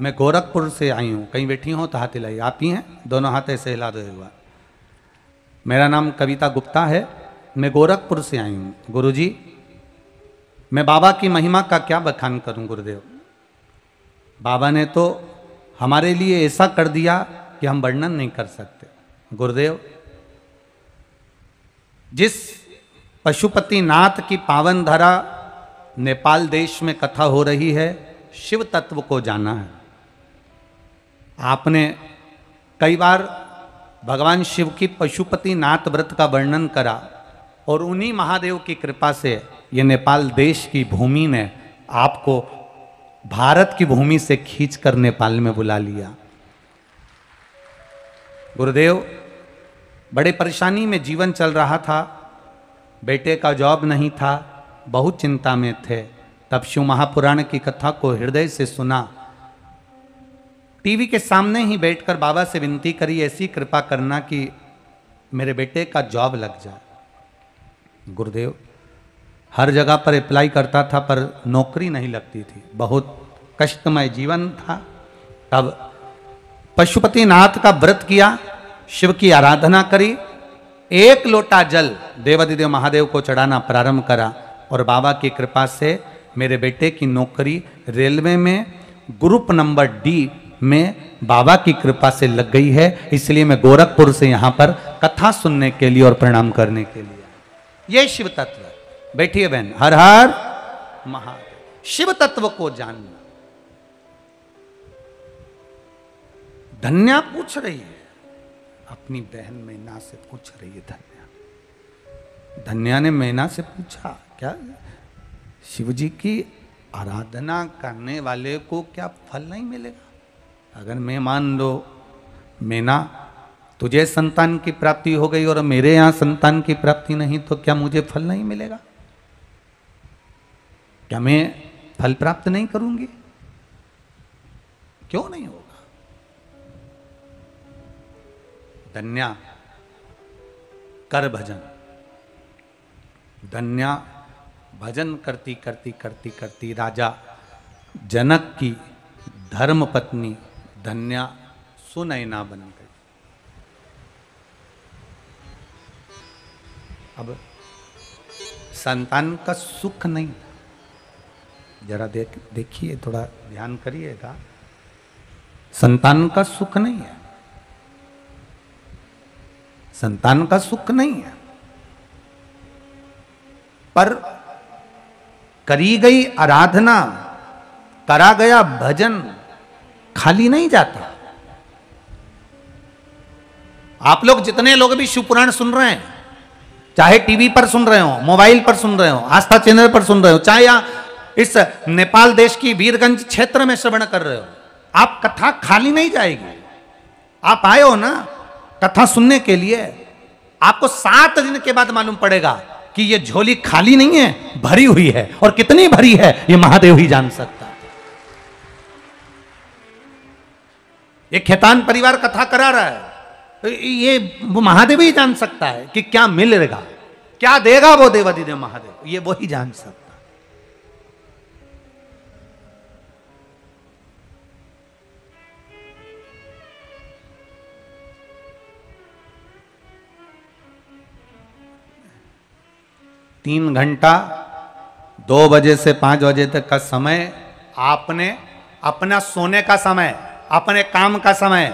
मैं गोरखपुर से आई हूँ। कहीं बैठी हूँ तो हाथ हिलाइए। आप ही हैं? दोनों हाथ ऐसे हिला दो एक बार। मेरा नाम कविता गुप्ता है, मैं गोरखपुर से आई हूँ। गुरुजी, मैं बाबा की महिमा का क्या बखान करूँ गुरुदेव। बाबा ने तो हमारे लिए ऐसा कर दिया कि हम वर्णन नहीं कर सकते। गुरुदेव, जिस पशुपतिनाथ की पावन धरा नेपाल देश में कथा हो रही है, शिव तत्व को जाना है। आपने कई बार भगवान शिव की पशुपतिनाथ व्रत का वर्णन करा और उन्हीं महादेव की कृपा से ये नेपाल देश की भूमि ने आपको भारत की भूमि से खींचकर नेपाल में बुला लिया। गुरुदेव, बड़े परेशानी में जीवन चल रहा था, बेटे का जॉब नहीं था, बहुत चिंता में थे। तब शिव महापुराण की कथा को हृदय से सुना। टीवी के सामने ही बैठकर बाबा से विनती करी, ऐसी कृपा करना कि मेरे बेटे का जॉब लग जाए। गुरुदेव, हर जगह पर अप्लाई करता था पर नौकरी नहीं लगती थी, बहुत कष्टमय जीवन था। तब पशुपतिनाथ का व्रत किया, शिव की आराधना करी, एक लोटा जल देवाधिदेव महादेव को चढ़ाना प्रारंभ करा और बाबा की कृपा से मेरे बेटे की नौकरी रेलवे में ग्रुप नंबर डी में बाबा की कृपा से लग गई है। इसलिए मैं गोरखपुर से यहाँ पर कथा सुनने के लिए और प्रणाम करने के लिए। ये शिव तत्व। बैठिए बहन। हर हर महादेव। शिव तत्व को जानना। धन्या पूछ रही है, अपनी बहन मैना से पूछ रही है। धन्या ने मैना से पूछा, क्या शिव जी की आराधना करने वाले को क्या फल नहीं मिलेगा? अगर मैं मान लो मैना तुझे संतान की प्राप्ति हो गई और मेरे यहाँ संतान की प्राप्ति नहीं, तो क्या मुझे फल नहीं मिलेगा? क्या मैं फल प्राप्त नहीं करूंगी? क्यों नहीं होगा? धन्या कर भजन। धन्या भजन करती करती करती करती राजा जनक की धर्म पत्नी धन्या सुनैना बन गई। अब संतान का सुख नहीं, जरा देखिए, थोड़ा ध्यान करिएगा। संतान का सुख नहीं है, संतान का सुख नहीं है, पर करी गई आराधना, करा गया भजन खाली नहीं जाता। आप लोग जितने लोग भी शिव पुराण सुन रहे हैं, चाहे टीवी पर सुन रहे हो, मोबाइल पर सुन रहे हो, आस्था चैनल पर सुन रहे हो, चाहे या इस नेपाल देश की वीरगंज क्षेत्र में श्रवण कर रहे हो, आप कथा खाली नहीं जाएगी। आप आए हो ना कथा सुनने के लिए, आपको 7 दिन के बाद मालूम पड़ेगा कि ये झोली खाली नहीं है, भरी हुई है, और कितनी भरी है ये महादेव ही जान सकता है। ये खेतान परिवार कथा करा रहा है, ये वो महादेव ही जान सकता है कि क्या मिलेगा, क्या देगा वो देवाधिदेव महादेव, ये वो ही जान सकता है। तीन घंटा 2 बजे से 5 बजे तक का समय आपने अपना सोने का समय, अपने काम का समय,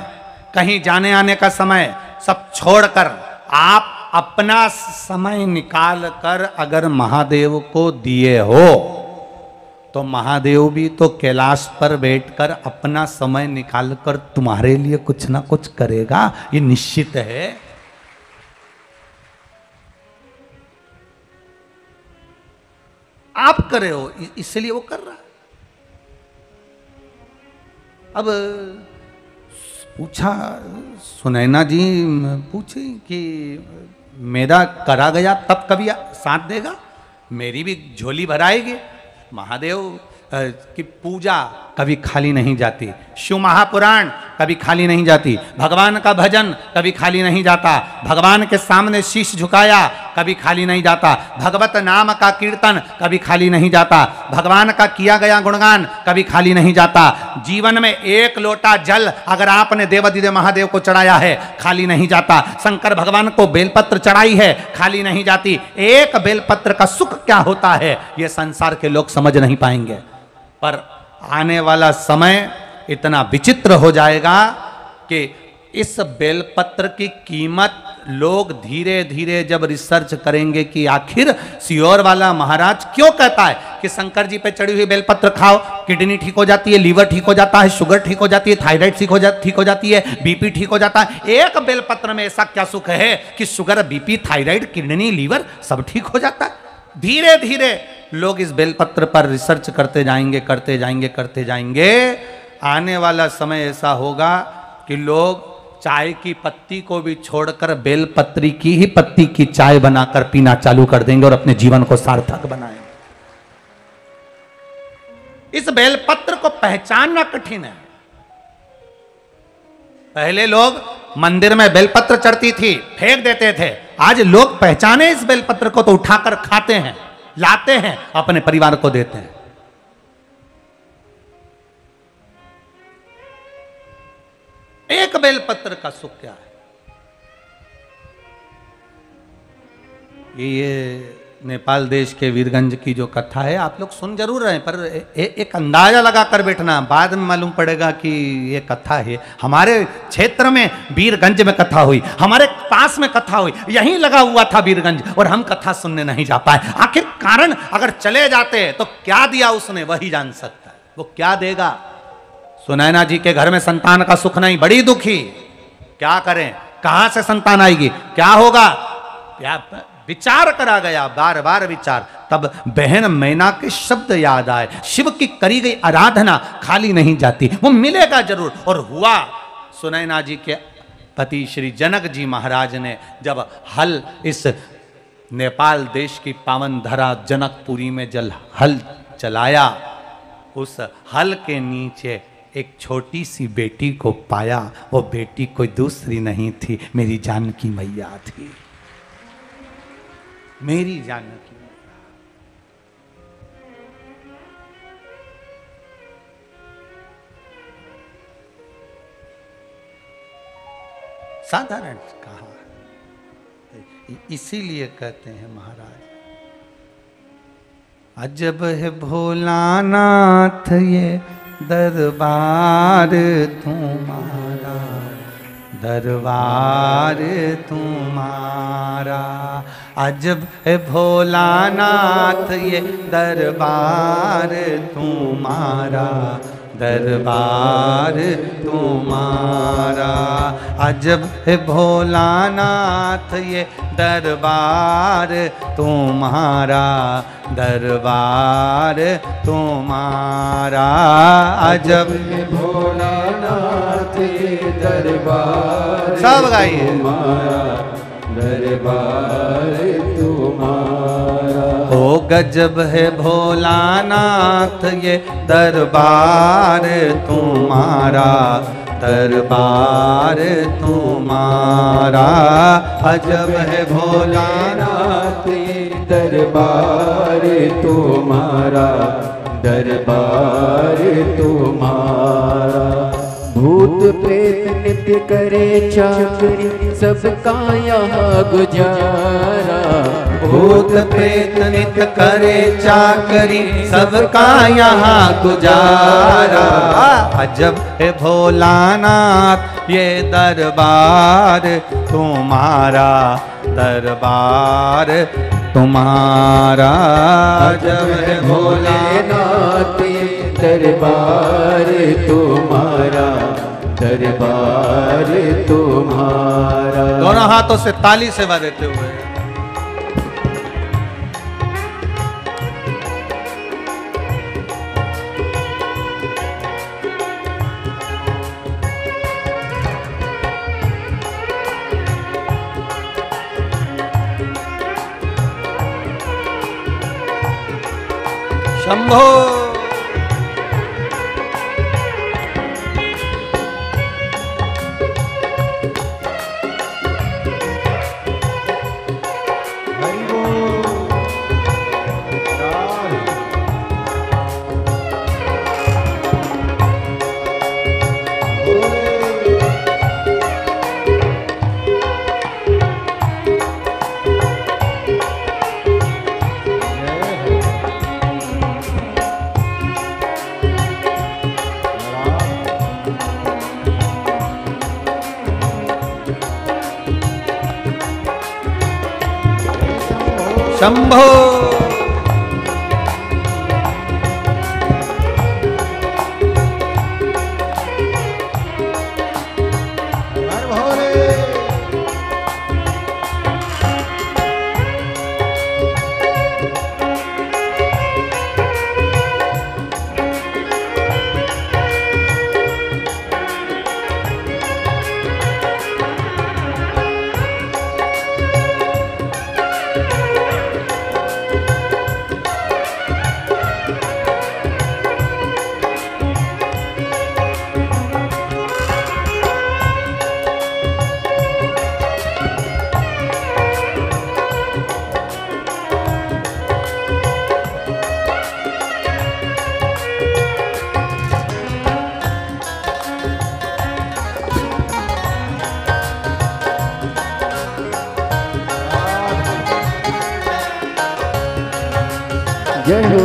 कहीं जाने आने का समय सब छोड़कर आप अपना समय निकाल कर अगर महादेव को दिए हो तो महादेव भी तो कैलाश पर बैठकर अपना समय निकाल कर तुम्हारे लिए कुछ ना कुछ करेगा, ये निश्चित है। आप करे हो इसलिए वो कर रहा है। अब पूछा सुनैना जी पूछी कि मेरा करा गया तब कभी साथ देगा, मेरी भी झोली भराएगी। महादेव की पूजा कभी खाली नहीं जाती, शिव महापुराण कभी खाली नहीं जाती, भगवान का भजन कभी खाली नहीं जाता, भगवान के सामने शीश झुकाया कभी खाली नहीं जाता, भगवत नाम का कीर्तन कभी खाली नहीं जाता, भगवान का किया गया गुणगान कभी खाली नहीं जाता। जीवन में 1 लोटा जल अगर आपने देवाधिदेव महादेव को चढ़ाया है खाली नहीं जाता, शंकर भगवान को बेलपत्र चढ़ाई है खाली नहीं जाती। एक बेलपत्र का सुख क्या होता है ये संसार के लोग समझ नहीं पाएंगे, पर आने वाला समय इतना विचित्र हो जाएगा कि इस बेलपत्र की कीमत लोग धीरे धीरे जब रिसर्च करेंगे कि आखिर सियोर वाला महाराज क्यों कहता है कि शंकर जी पे चढ़ी हुई बेलपत्र खाओ, किडनी ठीक हो जाती है, लीवर ठीक हो जाता है, शुगर ठीक हो जाती है, थायराइड ठीक हो जाती है, बीपी ठीक हो जाता है। एक बेलपत्र में ऐसा क्या सुख है कि sugar, BP, thyroid, kidney, liver सब ठीक हो जाता है। धीरे धीरे लोग इस बेलपत्र पर रिसर्च करते जाएंगे, करते जाएंगे, करते जाएंगे। आने वाला समय ऐसा होगा कि लोग चाय की पत्ती को भी छोड़कर बेलपत्री की ही पत्ती की चाय बनाकर पीना चालू कर देंगे और अपने जीवन को सार्थक बनाएंगे। इस बेलपत्र को पहचानना कठिन है। पहले लोग मंदिर में बेलपत्र चढ़ती थी, फेंक देते थे। आज लोग पहचाने इस बेलपत्र को तो उठाकर खाते हैं, लाते हैं, अपने परिवार को देते हैं। एक बेलपत्र का सुख क्या है? ये नेपाल देश के वीरगंज की जो कथा है आप लोग सुन जरूर रहे हैं, पर एक अंदाजा लगा कर बैठना, बाद में मालूम पड़ेगा कि ये कथा है। हमारे क्षेत्र में वीरगंज में कथा हुई, हमारे पास में कथा हुई, यहीं लगा हुआ था वीरगंज, और हम कथा सुनने नहीं जा पाए। आखिर कारण अगर चले जाते तो क्या दिया उसने वही जान सकता है। वो क्या देगा? सुनैना जी के घर में संतान का सुख नहीं, बड़ी दुखी, क्या करें, कहां से संतान आएगी, क्या होगा? क्या विचार करा गया, बार बार विचार। तब बहन मैना के शब्द याद आए, शिव की करी गई आराधना खाली नहीं जाती, वो मिलेगा जरूर। और हुआ, सुनैना जी के पति श्री जनक जी महाराज ने जब हल इस नेपाल देश की पावन धरा जनकपुरी में जल हल चलाया, उस हल के नीचे एक छोटी सी बेटी को पाया। वो बेटी कोई दूसरी नहीं थी, मेरी जानकी मैया थी, मेरी जानकी मैया। साधारण कहा, इसीलिए कहते हैं महाराज, अजब है भोलानाथ ये दरबार तुम्हारा, दरबार तुम्हारा। अजब है भोलानाथ ये दरबार तुम्हारा, दरबार तुम्हारा। अजब है भोलानाथ ये दरबार तुम्हारा, दरबार तुम्हारा। अजब है भोलानाथ ये दरबार सब गाइए, दरबार तुम्हारा। ओ गजब है भोलानाथ ये दरबार तुम्हारा, दरबार तुम्हारा। अजब है भोलानाथ ये दरबार तुम्हारा, दरबार तुम्हारा। भूत प्रेत नित्य करे चाकरी, सबका यहाँ गुजारा। भूत प्रेत नित्य करे चाकरी, सबका यहाँ गुजारा। अजब है भोलानाथ ये दरबार तुम्हारा, दरबार तुम्हारा। अजब है भोलानाथ ये दरबार तुम्हारा, दरबार तुम्हारा। दोनों हाथों से ताली सेवा देते हुए शंभो। शंभो। जय हो।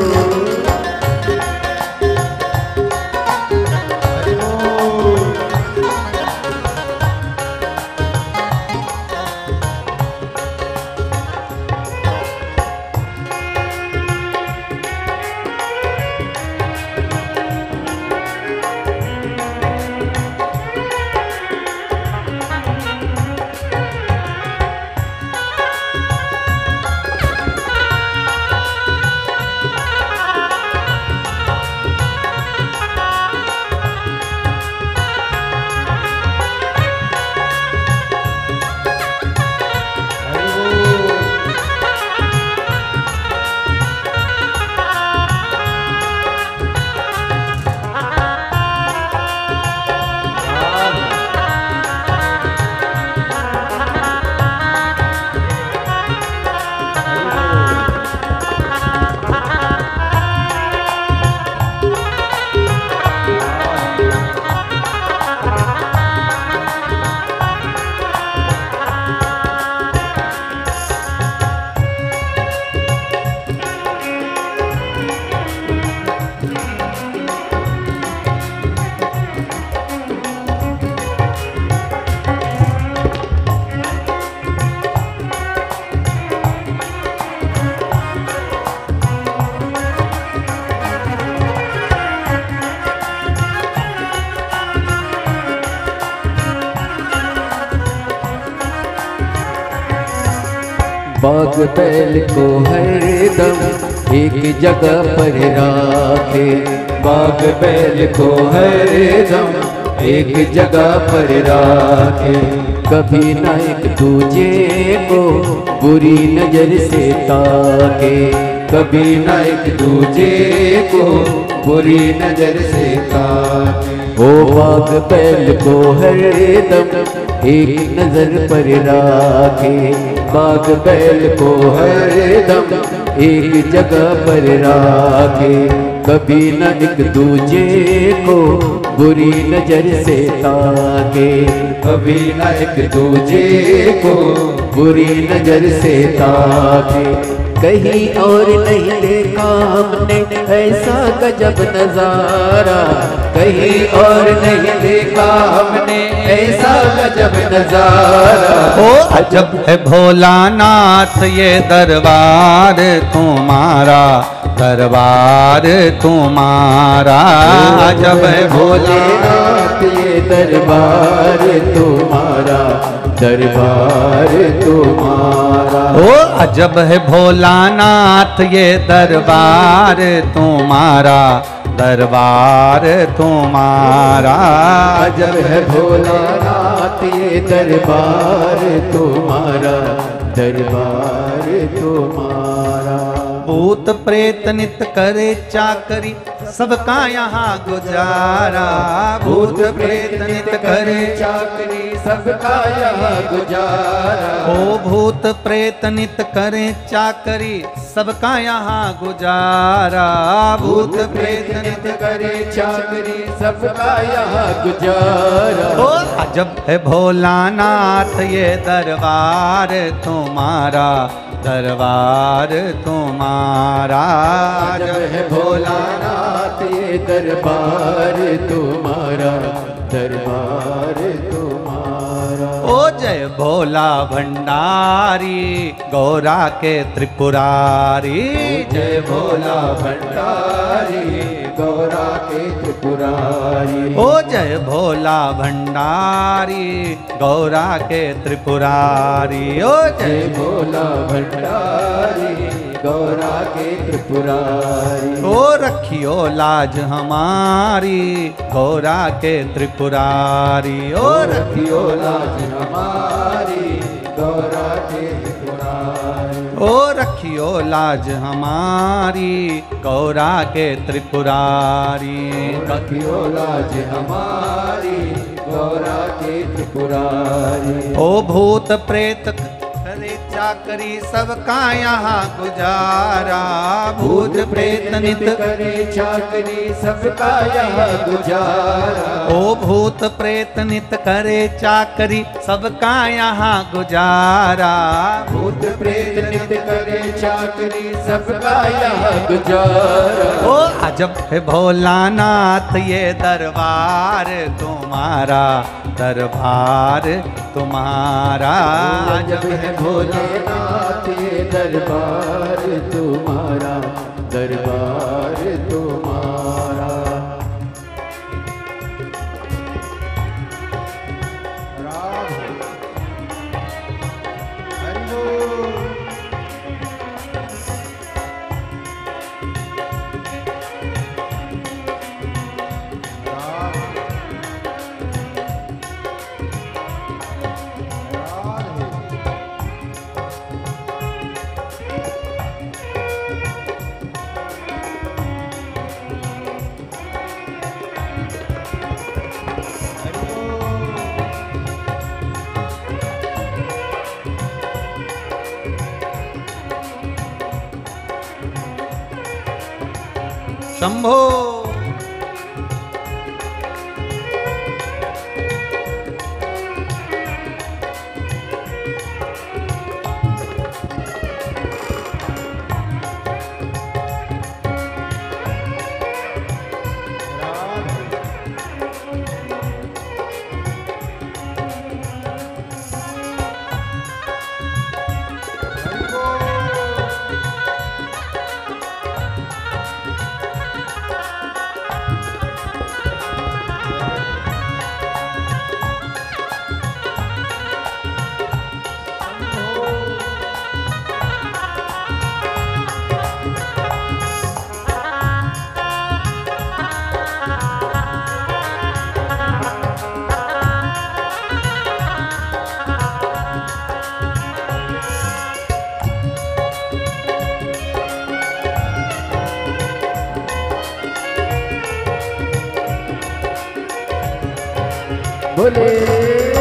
बाग बैल को हरदम एक जगह पर राखे, बाग बैल को हरदम एक जगह पर राखे। कभी न एक दूजे को बुरी नजर से ताके, कभी न एक दूजे को बुरी नजर से ताके। ओ बाग बैल को हरदम एक नजर पर राखे, बाग बैल को हरदम एक जगह पर राखे। कभी न एक दूजे को बुरी नजर से ताके, कभी न एक दूजे को बुरी नजर से ताके। कहीं और नहीं देखा हमने ऐसा गजब नजारा, कहीं और नहीं देखा हमने ऐसा गजब नजारा। ओ अजब है भोलानाथ ये दरबार तुम्हारा, दरबार तुम्हारा। अजब है भोलानाथ ये दरबार तुम्हारा, दरबार तुम्हारा। ओ अजब है भोलानाथ ये दरबार तुम्हारा, दरबार तुम्हारा। अजब है भोलानाथ ये दरबार तुम्हारा, दरबार तुम्हारा। भूत प्रेत नित करे चाकरी सबका यहाँ गुजारा, भूत प्रेत नित करे चाकरी सबका यहाँ गुजारा। ओ भूत प्रेत नित करे चाकरी सबका यहाँ गुजारा, भूत प्रेत नित करे चाकरी सबका यहाँ गुजारा। ओ अजब है भोलानाथ ये दरबार तुम्हारा, दरबार तुम्हारा। अजब है भोलानाथ ये दरबार तुम्हारा, दरबार तुम्हारा। ओ जय भोला भंडारी गौरा के त्रिपुरारी, जय भोला भंडारी गौरा के त्रिपुरारी। ओ जय भोला भंडारी गौरा के त्रिपुरारी। ओ जय भोला भंडारी गौरा के त्रिपुरारी। ओ रखियो लाज हमारी गौरा के त्रिपुरारी। ओ रखियो लाज हमारी गौरा के त्रिपुरारी। ओ रखियो लाज हमारी गौरा के त्रिपुरारी। रखियो लाज हमारी गौरा के त्रिपुरारी। ओ भूत प्रेत करे चाकरी सबका यहाँ गुजारा, भूत प्रेत नित करे चाकरी सबका यहाँ गुजारा। ओ भूत प्रेत नित करे चाकरी सबका यहाँ गुजारा, भूत प्रेत नित करे चाकरी सबका यहाँ गुजारा। ओ अजब है भोलानाथ ये दरबार तुम्हारा, दरबार तुम्हारा। अजब है भोलेनाथ ये दरबार तुम्हारा, दरबार तुम्हारा। शंभो भोले।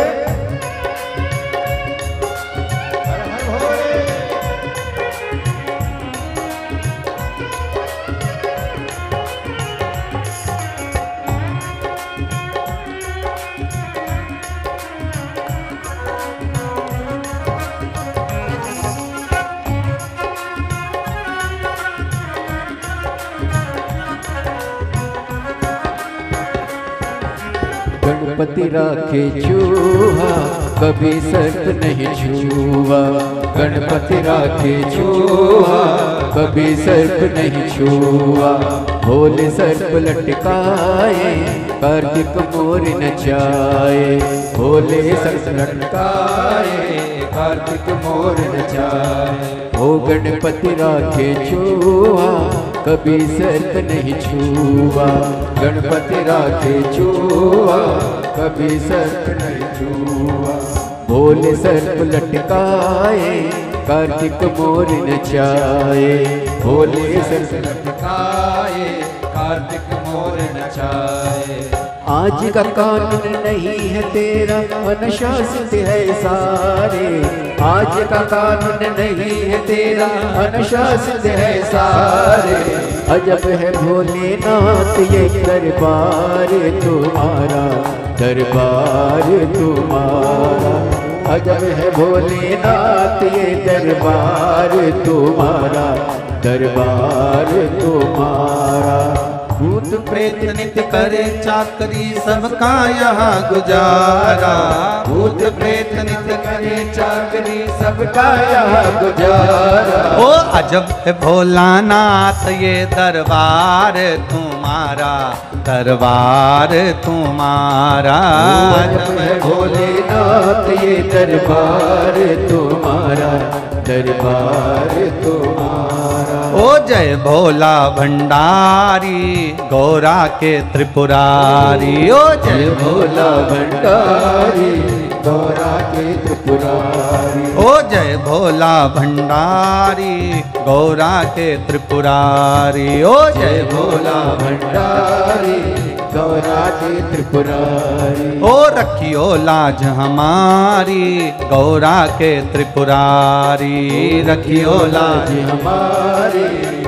गणपति राखे चूहा कभी सर्प नहीं छुआ। गणपति राखे चूहा कभी सर्प नहीं छुआ। भोले सर्प लटकाए कार्तिक मोर नचाए। भोले सर्प लटकाए कार्तिक मोर नचाए। ओ गणपति राखे चूहा कभी सर्प नहीं छुआ। गणपति राखे चूहा कभी सर्प नहीं छुआ। भोले सर्प लटकाए कार्तिक मोर नचाए। भोले सर्प लटकाए कार्तिक मोर नचाए। आज का कानून नहीं है तेरा अनुशासित है सारे। आज का कानून नहीं है तेरा अनुशासित है सारे। अजब है भोलेनाथ ये दरबार तुम्हारा, दरबार तुम्हारा। अजब है भोलेनाथ ये दरबार तुम्हारा, दरबार तुम्हारा। भूत प्रेत नित्य करे चाकरी सबका यहाँ गुजारा। भूत प्रेत नित्य करे चाकरी सबका यहाँ गुजारा। ओ अजब है भोलानाथ ये दरबार तुम्हारा, दरबार तुम्हारा। अजब है भोलेनाथ ये दरबार तुम्हारा, दरबार तुम्हारा। ओ जय भोला भंडारी गौरा के त्रिपुरारी। ओ जय भोला भंडारी गौरा के त्रिपुरारी। ओ जय भोला भंडारी गौरा के त्रिपुरारी। ओ जय भोला भंडारी गौरा के त्रिपुरारी। ओ रखियो लाज हमारी गौरा के त्रिपुरारी। रखियो लाज हमारी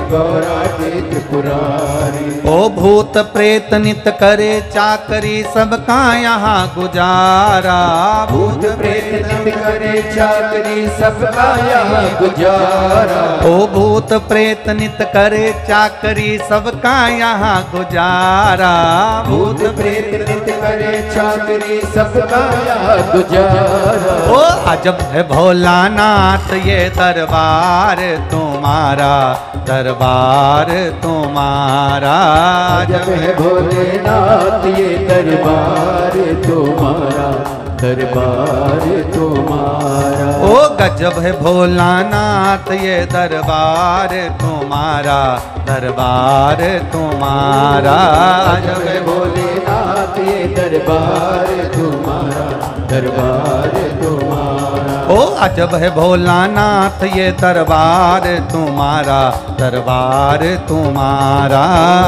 गौरा के त्रिपुरारी। ओ भूत प्रेत नित करे चाकरी सबका यहाँ गुजारा। भूत प्रेत नित करे चाकरी सबका यहाँ गुजारा। ओ भूत प्रेत नित करे चाकरी सबका यहाँ गुजारा। भूत प्रेत नित करे चाकरी सबका यहाँ गुजारा। ओ अजब है भोलानाथ ये दरबार तुम्हारा, दरबार तुम्हारा। अजब है भोलेनाथ ये दरबार तुम्हारा, दरबार तुम्हारा। ओ गजब है भोलानाथ ये दरबार तुम्हारा, दरबार तुम्हारा। अजब है भोलेनाथ ये दरबार तुम्हारा, दरबार तुम्हारा। ओ अजब है भोलानाथ ये दरबार तुम्हारा, दरबार तुम्हारा।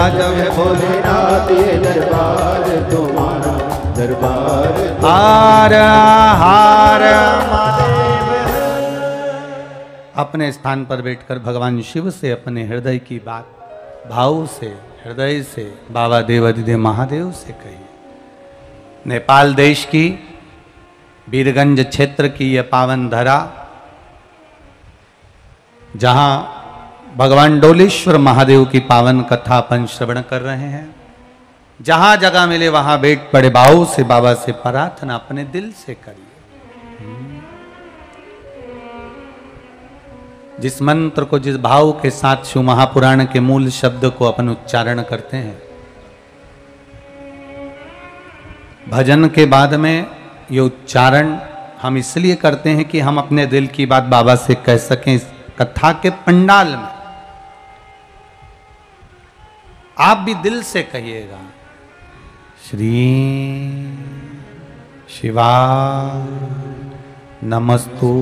अजब है भोलेनाथ ये दरबार तुम्हारा, दरबार। हार हार अपने स्थान पर बैठकर भगवान शिव से अपने हृदय की बात भाव से, हृदय से बाबा देवाधिदेव महादेव से कही। नेपाल देश की वीरगंज क्षेत्र की यह पावन धरा, जहां भगवान डोलेश्वर महादेव की पावन कथा अपन श्रवण कर रहे हैं। जहां जगह मिले वहां बैठ बड़े भाव से बाबा से प्रार्थना अपने दिल से करिए। जिस मंत्र को, जिस भाव के साथ शिव महापुराण के मूल शब्द को अपन उच्चारण करते हैं, भजन के बाद में ये उच्चारण हम इसलिए करते हैं कि हम अपने दिल की बात बाबा से कह सकें। इस कथा के पंडाल में आप भी दिल से कहिएगा, श्री शिवा नमस्तु,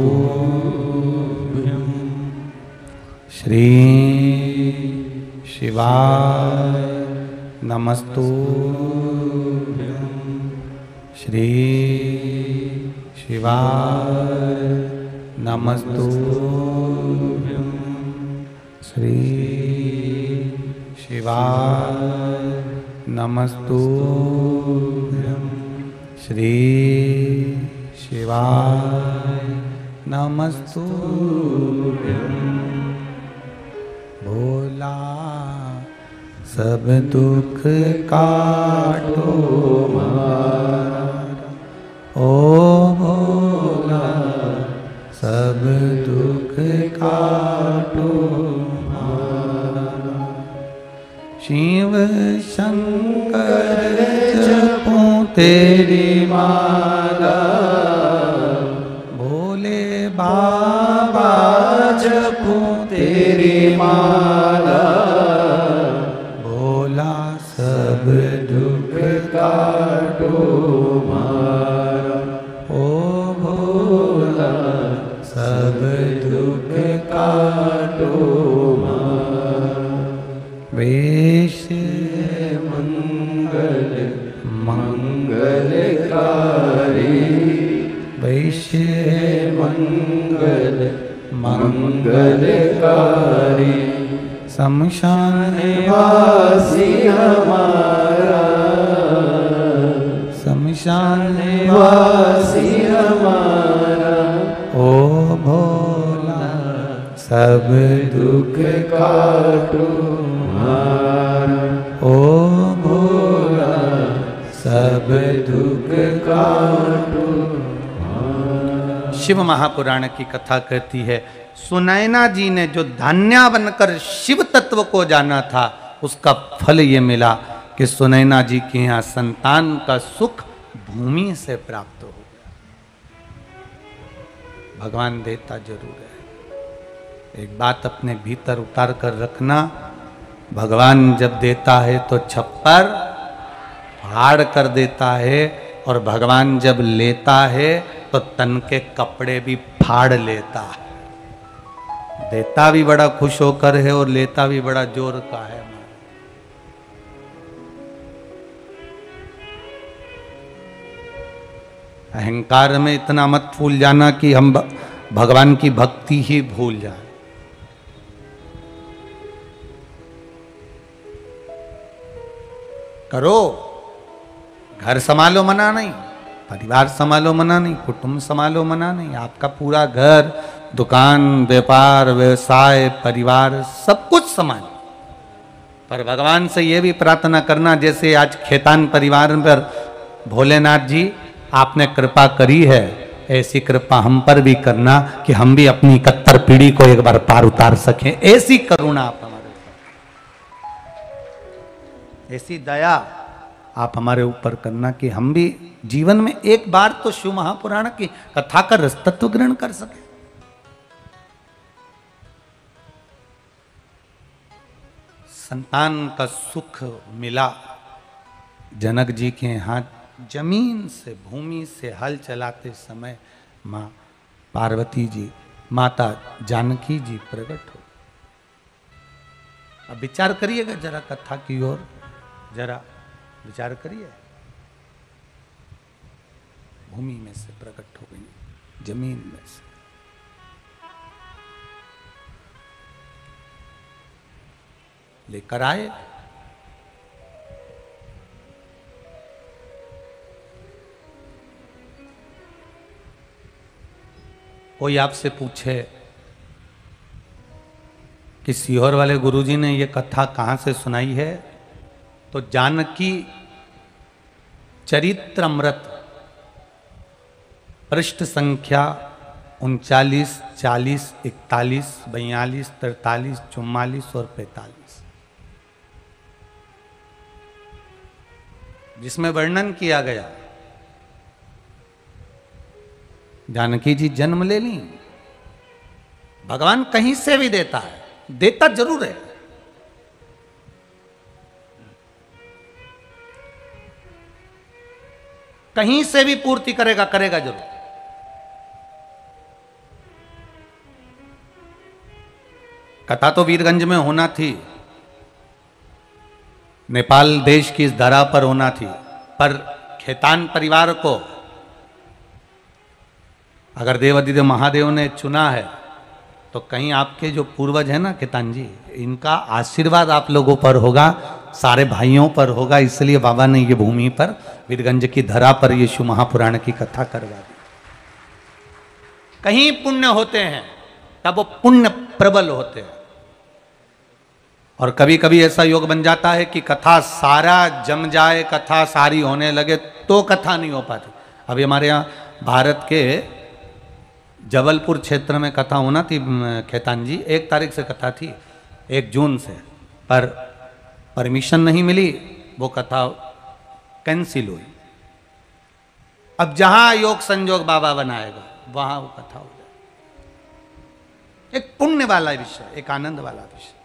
श्री शिवा नमस्तु, श्री शिवाय नमस्तुभ्यं। श्री शिवाय नमस्तुभ्यं। श्री शिवाय नमस्तुभ्यं। भोला सब दुख काटो हमारा, ओ भोला सब दुख काटो हमारा। शिव शंकर जपूं तेरी माला, भोले बाबा जपूं तेरी माला। भोला सब दुख काटो हमारा, ओ भोला सब दुख काटो हमारा। वेश मंगल मंगलकारी, वैश्य मंगल मंगलकारी। शमशान वासी हमारा, शमशान वासी हमारा। ओ भोला सब दुख काटो हमारा, ओ भोला सब दुख काटो। शिव महापुराण की कथा कहती है, सुनैना जी ने जो धान्या बनकर शिव तत्व को जाना था, उसका फल ये मिला कि सुनैना जी के यहाँ संतान का सुख भूमि से प्राप्त हो गया। भगवान देता जरूर है। एक बात अपने भीतर उतार कर रखना, भगवान जब देता है तो छप्पर फाड़ कर देता है, और भगवान जब लेता है तो तन के कपड़े भी फाड़ लेता है। देता भी बड़ा खुश होकर है और लेता भी बड़ा जोर का है। अहंकार में इतना मत फूल जाना कि हम भगवान की भक्ति ही भूल जाए। करो, घर संभालो मना नहीं, परिवार संभालो मना नहीं, कुटुंब संभालो मना नहीं। आपका पूरा घर, दुकान, व्यापार, व्यवसाय, परिवार सब कुछ संभालो, पर भगवान से ये भी प्रार्थना करना, जैसे आज खेतान परिवार पर भोलेनाथ जी आपने कृपा करी है, ऐसी कृपा हम पर भी करना कि हम भी अपनी 71 पीढ़ी को एक बार पार उतार सकें। ऐसी करुणा आप हमारे ऊपर, ऐसी दया आप हमारे ऊपर करना कि हम भी जीवन में एक बार तो शिव महापुराण की कथा का रस तत्व ग्रहण कर सके। संतान का सुख मिला। जनक जी के हाथ जमीन से, भूमि से हल चलाते समय मां पार्वती जी, माता जानकी जी प्रकट हो। अब विचार करिएगा जरा कथा की ओर, जरा विचार करिए। भूमि में से प्रकट हो गई, जमीन में से। लेकर आए, कोई आपसे पूछे कि सीहोर वाले गुरुजी ने ये कथा कहाँ से सुनाई है, तो जानकी चरित्रमृत पृष्ठ संख्या 39, 40, 41, 42, 43, 44 और 45, जिसमें वर्णन किया गया। जानकी जी जन्म ले ली। भगवान कहीं से भी देता है, देता जरूर है। कहीं से भी पूर्ति करेगा, करेगा जरूर। कथा तो वीरगंज में होना थी, नेपाल देश की इस धरा पर होना थी, पर खेतान परिवार को अगर देवाधिदेव महादेव ने चुना है तो कहीं आपके जो पूर्वज हैं ना खेतान जी, इनका आशीर्वाद आप लोगों पर होगा, सारे भाइयों पर होगा। इसलिए बाबा ने ये भूमि पर वीरगंज की धरा पर ये शिव महापुराण की कथा करवा दी। कहीं पुण्य होते हैं तब वो पुण्य प्रबल होते हैं, और कभी कभी ऐसा योग बन जाता है कि कथा सारा जम जाए, कथा सारी होने लगे तो कथा नहीं हो पाती। अभी हमारे यहाँ भारत के जबलपुर क्षेत्र में कथा होना थी खेतान जी, 1 तारीख से कथा थी, 1 जून से, पर परमिशन नहीं मिली, वो कथा कैंसिल हुई। अब जहां योग संजोग बाबा बनाएगा वहां वो कथा हो जाए। एक पुण्य वाला विषय, एक आनंद वाला विषय।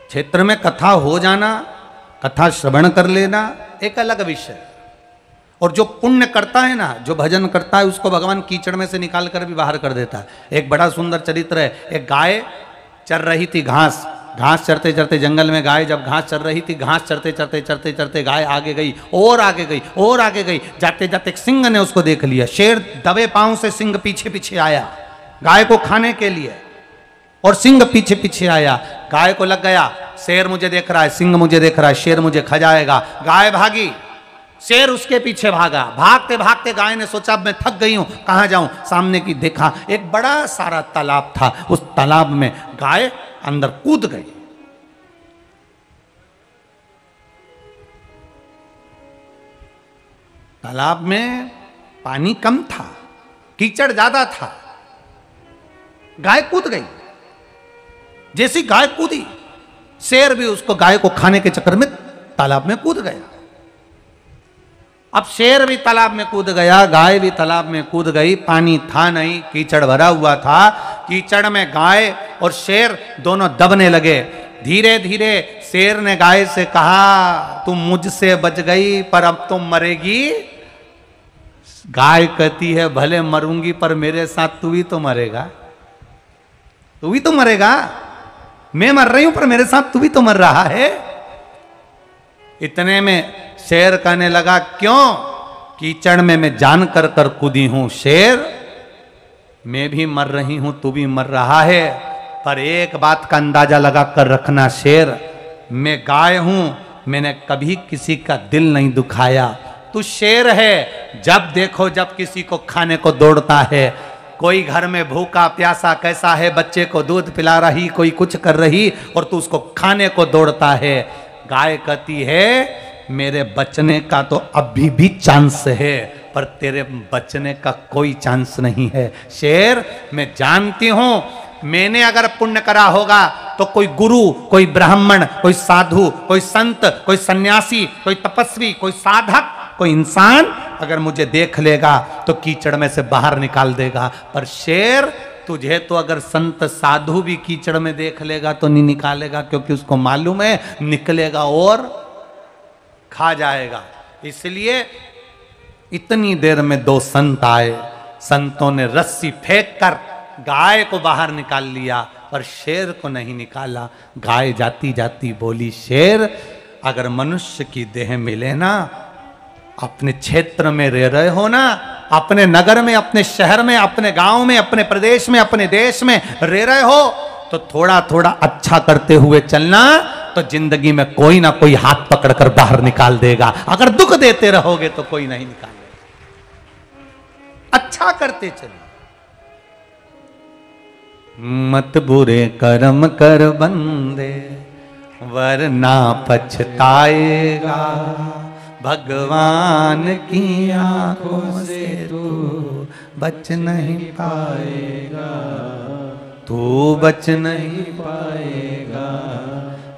क्षेत्र में कथा हो जाना, कथा श्रवण कर लेना एक अलग विषय। और जो पुण्य करता है ना, जो भजन करता है, उसको भगवान कीचड़ में से निकाल कर भी बाहर कर देता है। एक बड़ा सुंदर चरित्र है, एक गाय चर रही थी घास चरते चरते जंगल में गाय जब घास चर रही थी, घास चरते चरते गाय आगे गई और आगे गई और आगे गई, जाते जाते एक सिंह ने उसको देख लिया। शेर दबे पांव से सिंह पीछे पीछे आया गाय को खाने के लिए, और सिंह पीछे पीछे आया। गाय को लग गया शेर मुझे देख रहा है, सिंह मुझे देख रहा है, शेर मुझे खा जाएगा। गाय भागी, शेर उसके पीछे भागा। भागते भागते गाय ने सोचा अब मैं थक गई हूं, कहां जाऊं। सामने की देखा एक बड़ा सारा तालाब था, उस तालाब में गाय अंदर कूद गई। तालाब में पानी कम था, कीचड़ ज्यादा था, गाय कूद गई। जैसी गाय कूदी, शेर भी उसको गाय को खाने के चक्कर में तालाब में कूद गया। अब शेर भी तालाब में कूद गया, गाय भी तालाब में कूद गई। पानी था नहीं, कीचड़ भरा हुआ था। कीचड़ में गाय और शेर दोनों दबने लगे। धीरे धीरे शेर ने गाय से कहा तुम मुझसे बच गई पर अब तुम मरेगी। गाय कहती है भले मरूंगी पर मेरे साथ तू भी तो मरेगा, तू भी तो मरेगा। मैं मर रही हूं पर मेरे साथ तू भी तो मर रहा है। इतने में शेर कहने लगा क्यों, कीचड़ में मैं जान कर कर कूदी हूं शेर, मैं भी मर रही हूं तू भी मर रहा है, पर एक बात का अंदाजा लगा कर रखना शेर, मैं गाय हूं, मैंने कभी किसी का दिल नहीं दुखाया। तू शेर है, जब देखो जब किसी को खाने को दौड़ता है। कोई घर में भूखा प्यासा कैसा है, बच्चे को दूध पिला रही, कोई कुछ कर रही, और तू उसको खाने को दौड़ता है। गाय कहती है मेरे बचने का तो अभी भी चांस है, पर तेरे बचने का कोई चांस नहीं है। शेर मैं जानती हूं, मैंने अगर पुण्य करा होगा तो कोई गुरु, कोई ब्राह्मण, कोई साधु, कोई संत, कोई सन्यासी, कोई तपस्वी, कोई साधक, कोई इंसान अगर मुझे देख लेगा तो कीचड़ में से बाहर निकाल देगा। पर शेर तुझे तो अगर संत साधु भी कीचड़ में देख लेगा तो नहीं निकालेगा, क्योंकि उसको मालूम है निकलेगा और खा जाएगा। इसलिए इतनी देर में 2 संत आए। संतों ने रस्सी फेंक कर गाय को बाहर निकाल लिया, पर शेर को नहीं निकाला। गाय जाती जाती बोली शेर अगर मनुष्य की देह मिले ना, अपने क्षेत्र में रह रहे हो ना, अपने नगर में, अपने शहर में, अपने गांव में, अपने प्रदेश में, अपने देश में रह रहे हो, तो थोड़ा थोड़ा अच्छा करते हुए चलना, तो जिंदगी में कोई ना कोई हाथ पकड़कर बाहर निकाल देगा। अगर दुख देते रहोगे तो कोई नहीं निकालेगा। अच्छा करते चलो, मत बुरे कर्म कर बंदे वरना पछताएगा। भगवान की आंखों से तू बच नहीं पाएगा, तू बच नहीं पाएगा।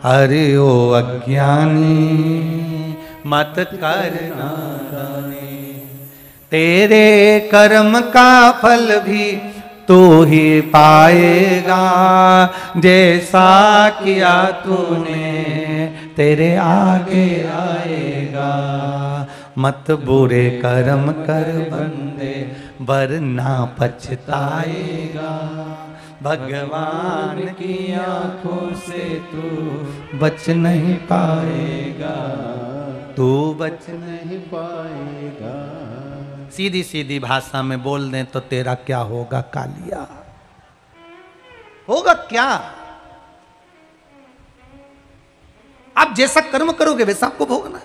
अरे ओ अज्ञानी मत करना दानी, तेरे कर्म का फल भी तू ही पाएगा। जैसा किया तूने तेरे आगे आएगा। मत बुरे कर्म कर बंदे वरना पछताएगा। भगवान की आंखों से तू बच नहीं पाएगा। तू बच नहीं पाएगा। सीधी सीधी भाषा में बोल दें तो तेरा क्या होगा कालिया, होगा क्या? आप जैसा कर्म करोगे वैसा आपको भोगना है।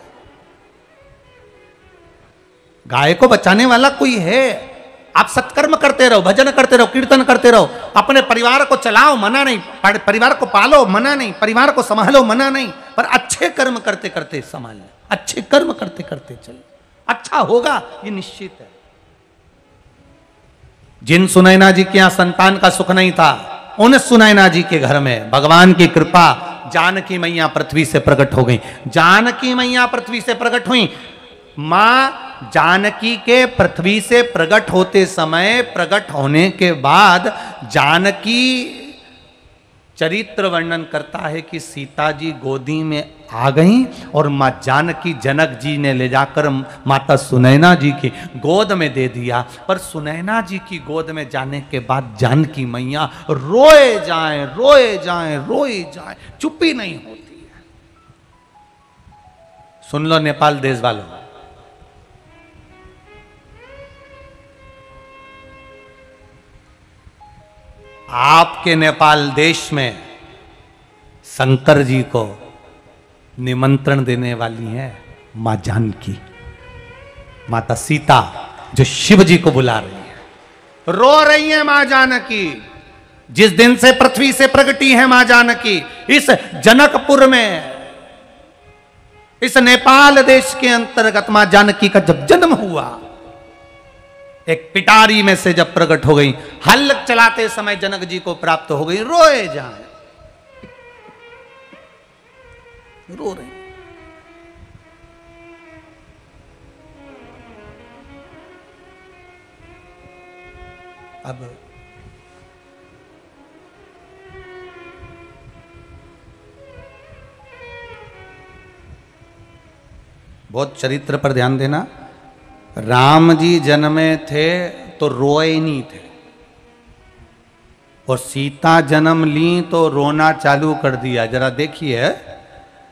गाय को बचाने वाला कोई है? आप सत्कर्म करते रहो, भजन करते रहो, कीर्तन करते रहो, अपने परिवार को चलाओ, मना नहीं, परिवार को पालो, मना नहीं, परिवार को संभालो, मना नहीं, पर अच्छे कर्म करते करते संभाल, अच्छे कर्म करते करते चलो, अच्छा होगा ये निश्चित है। जिन सुनैना जी के यहां संतान का सुख नहीं था, उन सुनैना जी के घर में भगवान की कृपा, जानकी मैया पृथ्वी से प्रकट हो गई। जानकी मैया पृथ्वी से प्रकट हुई। मां जानकी के पृथ्वी से प्रकट होते समय, प्रकट होने के बाद जानकी चरित्र वर्णन करता है कि सीता जी गोदी में आ गई और मां जानकी जनक जी ने ले जाकर माता सुनैना जी की गोद में दे दिया। पर सुनैना जी की गोद में जाने के बाद जानकी मैया रोए जाएं, रोए जाएं, रोए जाएं, चुप्पी नहीं होती है। सुन लो नेपाल देश वालों, आपके नेपाल देश में शंकर जी को निमंत्रण देने वाली है मां जानकी, माता सीता, जो शिव जी को बुला रही है। रो रही है मां जानकी। जिस दिन से पृथ्वी से प्रगटी है मां जानकी, इस जनकपुर में, इस नेपाल देश के अंतर्गत मां जानकी का जब जन्म हुआ, एक पिटारी में से जब प्रकट हो गई, हल चलाते समय जनक जी को प्राप्त हो गई, रोए जाए, रो रहे। अब बहुत चरित्र पर ध्यान देना। राम जी जन्मे थे तो रोए नहीं थे, और सीता जन्म ली तो रोना चालू कर दिया। जरा देखिए,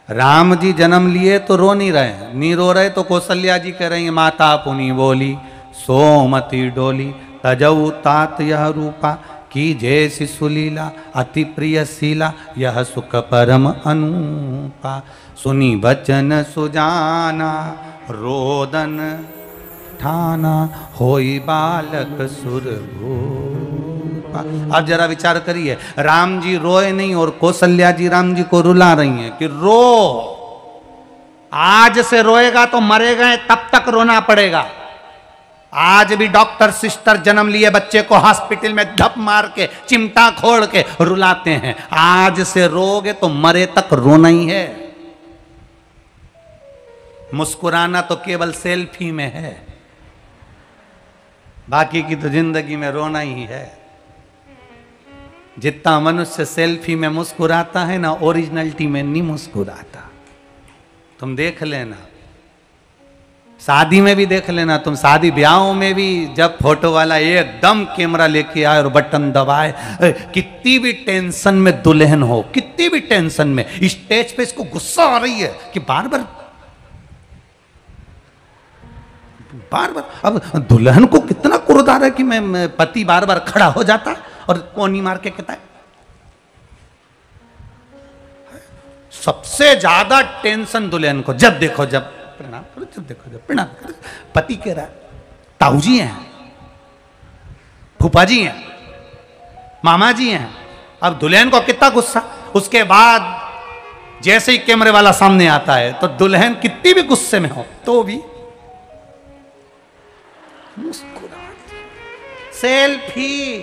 राम जी जन्म लिए तो रो नहीं रहे, नहीं रो रहे तो कौशल्या जी कह रही है, माता पुनी बोली सोमति डोली, तजऊ तात यह रूपा, की जैसी सुलीला, अति प्रिय शीला, यह सुख परम अनुपा, सुनी बचन सुजाना, रोदन ठाना, होई बालक सुरभूपा। अब जरा विचार करिए, राम जी रोए नहीं और कौशल्या जी राम जी को रुला रही हैं कि रो, आज से रोएगा तो मरेगा, तब तक रोना पड़ेगा। आज भी डॉक्टर सिस्टर जन्म लिए बच्चे को हॉस्पिटल में धप मार के, चिमटा खोल के रुलाते हैं। आज से रोगे तो मरे तक रोना ही है। मुस्कुराना तो केवल सेल्फी में है, बाकी की तो जिंदगी में रोना ही है। जितना मनुष्य सेल्फी में मुस्कुराता है ना, ओरिजिनलिटी में नहीं मुस्कुराता। तुम देख लेना, शादी में भी देख लेना, तुम शादी ब्याहों में भी जब फोटो वाला एकदम कैमरा लेके आए और बटन दबाए, कितनी भी टेंशन में दुल्हन हो, कितनी भी टेंशन में, स्टेज पे इसको गुस्सा आ रही है कि बार बार अब दुल्हन को कितना क्रोध आ रहा है कि मैं पति बार बार खड़ा हो जाता है और कोनी मार के कहता है। सबसे ज्यादा टेंशन दुल्हन को जब देखो, जब प्रणाम करो, जब देखो जब प्रणाम करो, पति कह रहा है, ताऊ जी हैं, फूफा जी हैं, मामा जी हैं। अब दुल्हन को कितना गुस्सा। उसके बाद जैसे ही कैमरे वाला सामने आता है तो दुल्हन कितनी भी गुस्से में हो तो भी मुस्कुराती। सेल्फी।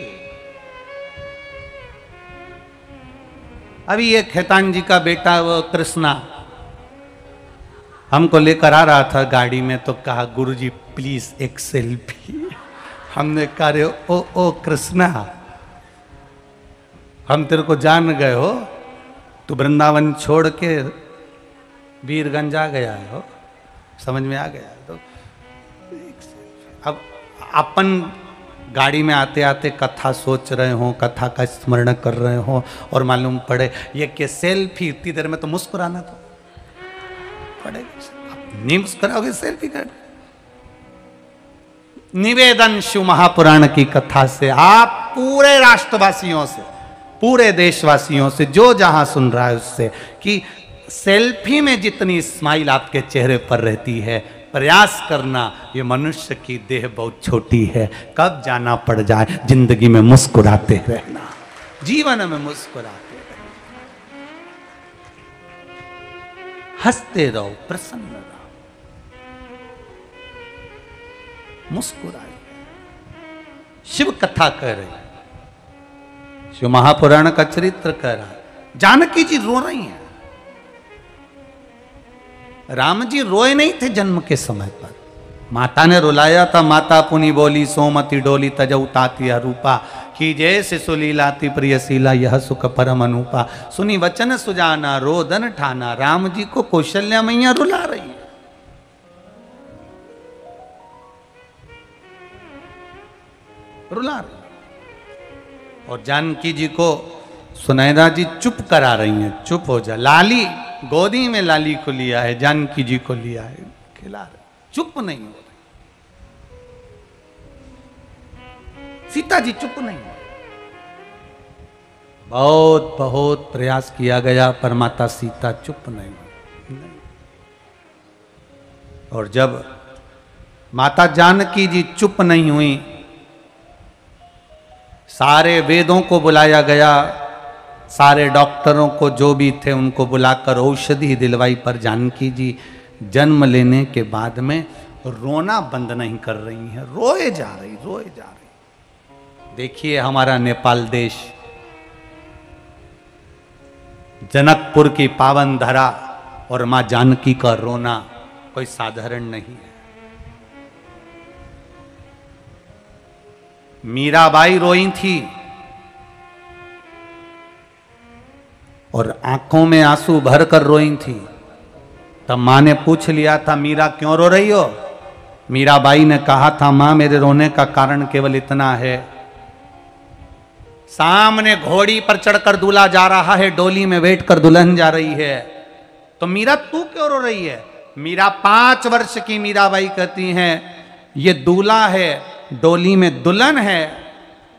अभी एक खेतान जी का बेटा, वो कृष्णा, हमको लेकर आ रहा था गाड़ी में, तो कहा गुरुजी प्लीज एक सेल्फी। हमने कहा रे ओ कृष्णा, हम तेरे को जान गए हो, तू वृंदावन छोड़ के वीरगंज आ गया हो, समझ में आ गया। तो अब अपन गाड़ी में आते आते कथा सोच रहे हो, कथा का स्मरण कर रहे हो, और मालूम पड़े ये कि सेल्फी, इतनी देर में तो मुस्कुराना तो पड़ेगा। नहीं मुस्कुराओगे सेल्फी कर। निवेदन शिव महापुराण की कथा से आप पूरे राष्ट्रवासियों से, पूरे देशवासियों से, जो जहां सुन रहा है उससे, कि सेल्फी में जितनी स्माइल आपके चेहरे पर रहती है, प्रयास करना, ये मनुष्य की देह बहुत छोटी है, कब जाना पड़ जाए, जिंदगी में मुस्कुराते रहना, जीवन में मुस्कुराते रहना, हंसते रहो, प्रसन्न रहो, मुस्कुराइए। शिव कथा कह रही, शिव महापुराण का चरित्र कह रहा है। जानकी जी रो रही हैं। राम जी रोए नहीं थे जन्म के समय पर, माता ने रुलाया था। माता पुनि बोली सोमति डोली तजऊ ताती रूपा, की जय शिशुलीलाति प्रियशीला यह सुख परम अनुपा। सुनी वचन सुजाना रोदन ठाना, राम जी को कौशल्या मैया रुला रही है। रुला रही। और जानकी जी को सुनैना जी चुप करा रही हैं, चुप हो जा। लाली गोदी में लाली को लिया है, जानकी जी को लिया है, खिला रहे, चुप नहीं हो रही। सीता जी चुप नहीं हो रही। बहुत बहुत प्रयास किया गया पर माता सीता चुप नहीं हो रही। और जब माता जानकी जी चुप नहीं हुई, सारे वेदों को बुलाया गया, सारे डॉक्टरों को जो भी थे उनको बुलाकर औषधि दिलवाई, पर जानकी जी जन्म लेने के बाद में रोना बंद नहीं कर रही हैं, रोए जा रही, रोए जा रही। देखिए हमारा नेपाल देश, जनकपुर की पावन धरा और मां जानकी का रोना कोई साधारण नहीं है। मीराबाई रोई थी और आंखों में आंसू भर कर रोई थी। तब मां ने पूछ लिया था, मीरा क्यों रो रही हो? मीराबाई ने कहा था, मां मेरे रोने का कारण केवल इतना है, सामने घोड़ी पर चढ़कर दूल्हा जा रहा है, डोली में बैठकर दुल्हन जा रही है, तो मीरा तू क्यों रो रही है? मीरा 5 वर्ष की मीराबाई कहती हैं, ये दूल्हा है, डोली में दुल्हन है,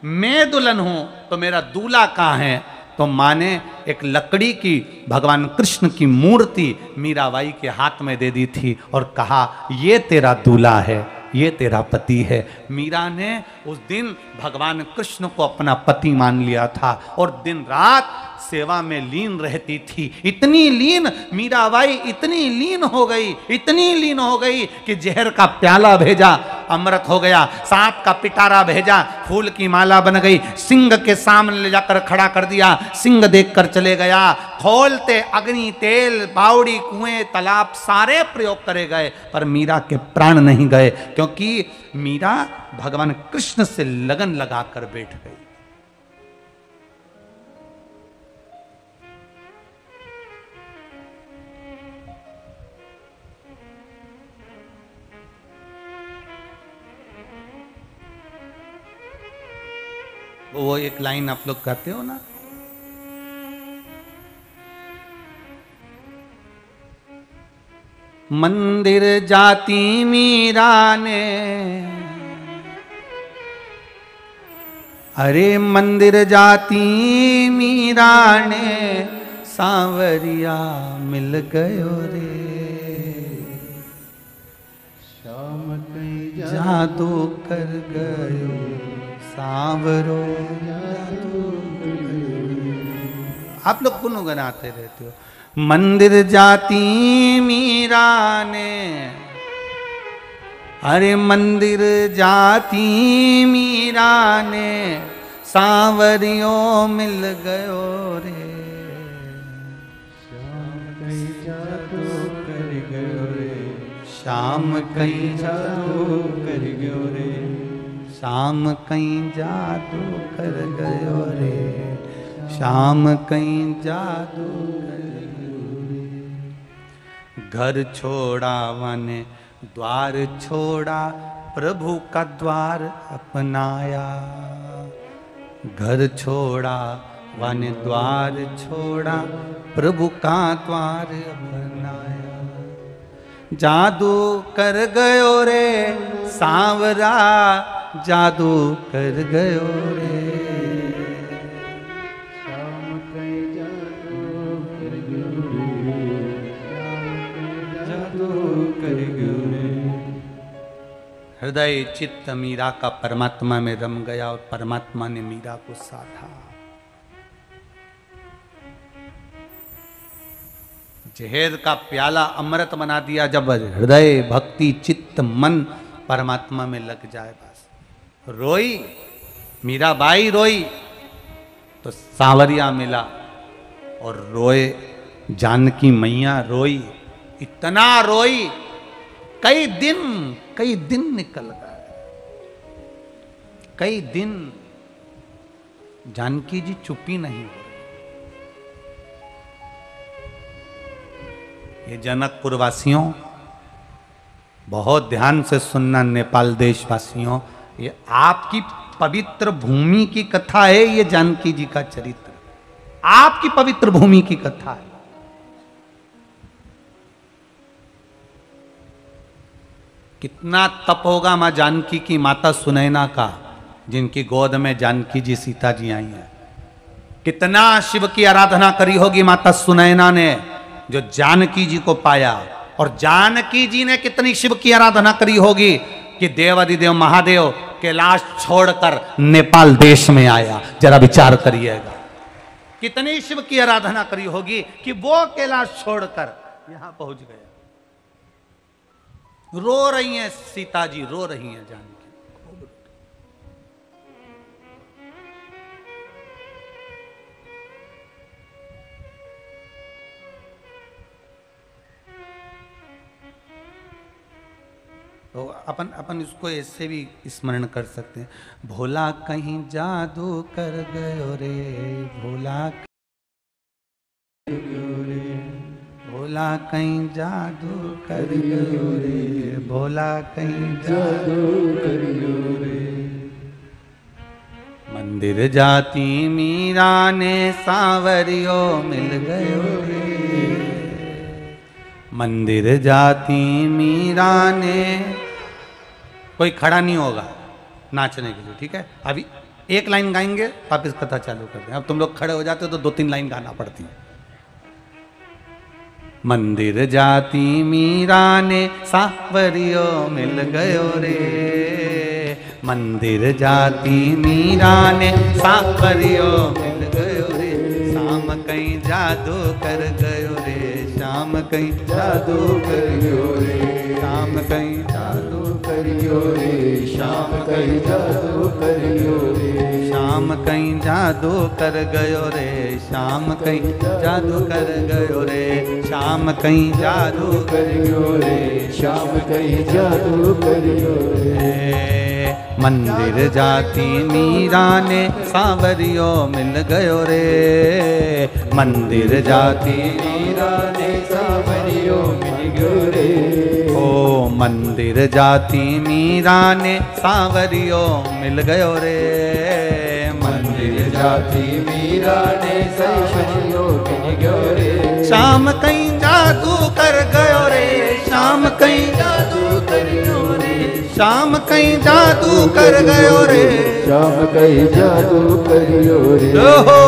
मैं दुल्हन हूं तो मेरा दूल्हा कहां है? तो मां ने एक लकड़ी की भगवान कृष्ण की मूर्ति मीराबाई के हाथ में दे दी थी और कहा, ये तेरा दूल्हा है, ये तेरा पति है। मीरा ने उस दिन भगवान कृष्ण को अपना पति मान लिया था और दिन रात सेवा में लीन रहती थी। इतनी लीन मीराबाई, इतनी लीन हो गई, इतनी लीन हो गई कि जहर का प्याला भेजा, अमृत हो गया, सांप का पिटारा भेजा, फूल की माला बन गई, सिंह के सामने ले जाकर खड़ा कर दिया, सिंह देखकर चले गया, खोलते अग्नि, तेल, बावड़ी, कुएं, तालाब सारे प्रयोग करे गए, पर मीरा के प्राण नहीं गए, क्योंकि मीरा भगवान कृष्ण से लगन लगाकर बैठ गई। वो एक लाइन आप लोग कहते हो ना, मंदिर जाती मीरा ने, अरे मंदिर जाती मीरा ने, सांवरिया मिल गयो रे, श्याम कहीं जादू कर गयो सांवरो। आप लोग गुनगुनाते रहते हो, मंदिर जाती मीरा ने, अरे मंदिर जाती मीरा ने, सांवरियो मिल गयो रे, श्याम कहीं जादू कर गयो रे, शाम कहीं जादू कर गयो रे, शाम कहीं जादू कर गयो रे, शाम कहीं जादू कर गयो रे। घर छोड़ा वने द्वार छोड़ा, प्रभु का द्वार अपनाया, घर छोड़ा वने द्वार छोड़ा, प्रभु का द्वार अपनाया। जादू कर गयो रे सांवरा, जादू कर गयो रे। श्याम कहीं जादू कर गयो रे, जादू कर गयो रे। हृदय चित्त मीरा का परमात्मा में रम गया और परमात्मा ने मीरा को साधा। जहर का प्याला अमृत बना दिया जब हृदय भक्ति चित्त मन परमात्मा में लग जाए। बस रोई मीराबाई रोई तो सांवरिया मिला, और रोए जानकी मैया रोई, इतना रोई कई दिन निकल गए, कई दिन जानकी जी चुप्पी नहीं हुई। ये जनकपुर वासियों बहुत ध्यान से सुनना, नेपाल देशवासियों, ये आपकी पवित्र भूमि की कथा है। ये जानकी जी का चरित्र आपकी पवित्र भूमि की कथा है। कितना तप होगा मां जानकी की माता सुनैना का, जिनकी गोद में जानकी जी सीता जी आई हैं। कितना शिव की आराधना करी होगी माता सुनैना ने, जो जानकी जी को पाया। और जानकी जी ने कितनी शिव की आराधना करी होगी कि देवाधिदेव महादेव कैलाश छोड़कर नेपाल देश में आया। जरा विचार करिएगा, कितनी शिव की आराधना करी होगी कि वो कैलाश छोड़कर यहां पहुंच गया। रो रही हैं सीता जी, रो रही हैं जानकी। तो अपन इसको ऐसे भी स्मरण कर सकते हैं। भोला कहीं जादू कर गयो रे, भोला भोला कहीं जादू कर गयो रे, भोला कहीं जादू कर गयो रे। मंदिर जाती मीरा ने सांवरियो मिल गयो रे, मंदिर जाती मीरा ने। कोई खड़ा नहीं होगा नाचने के लिए, ठीक है? अभी एक लाइन गाएंगे, वापिस कथा चालू कर दें। अब तुम लोग खड़े हो जाते हो तो 2-3 लाइन गाना पड़ती है। मंदिर जाती मीरा ने सांवरियो मिल गयो रे, मंदिर जाती मीरा ने सांवरियो मिल गयो रे। शाम कहीं जादू कर गयो रे, शाम कहीं जादू कर गयो रे, शाम कहीं जादू कर गयो रे, शाम कहीं जादू कर गयो रे, शाम कहीं जादू कर गयो रे, शाम कहीं जादू कर गयो रे, शाम कहीं जादू कर गयो रे, शाम कहीं जादू कर गयो रे। मंदिर जाती मीरा ने सांवरियो मिल गयो रे, मंदिर जाती मीरा ने सांवरियो मिल गयो रे। ओ मंदिर जाती मीरा ने सांवरियो मिल गयो रे, मंदिर जाती मीरा ने सांवरियो मिल गयो रे। शाम कहीं जादू कर गयो रे, शाम कहीं जादू कर गयो रे, शाम कहीं जादू कर गयो रे, श्याम कहीं जादू कर गयो रे। ओहो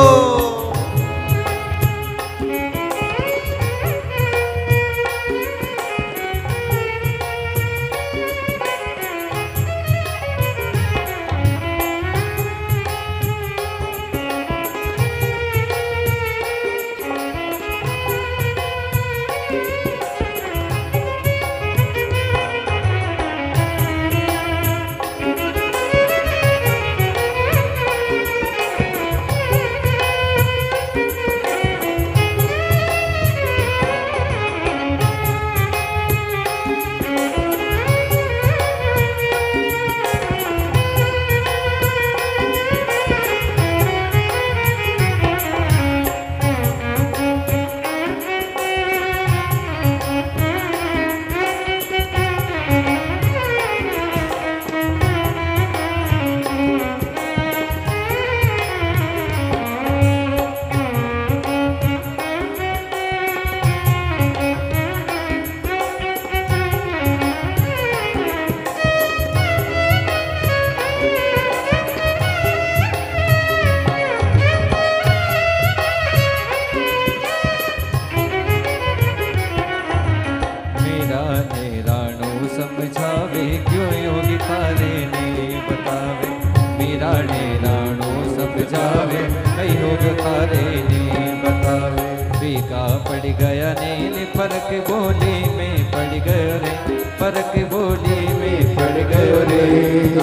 सारे ने बतावे। फीका पड़ गया नील फर्क बोली में पड़ गयो रे, फर्क बोली में पड़ गयो रे।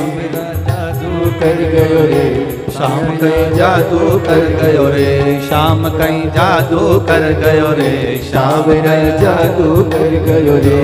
मेरा जादू कर गयो रे, शाम कहीं जादू कर गयो रे, शाम कहीं जादू कर गयो रे, शाम कहीं जादू कर गयो रे।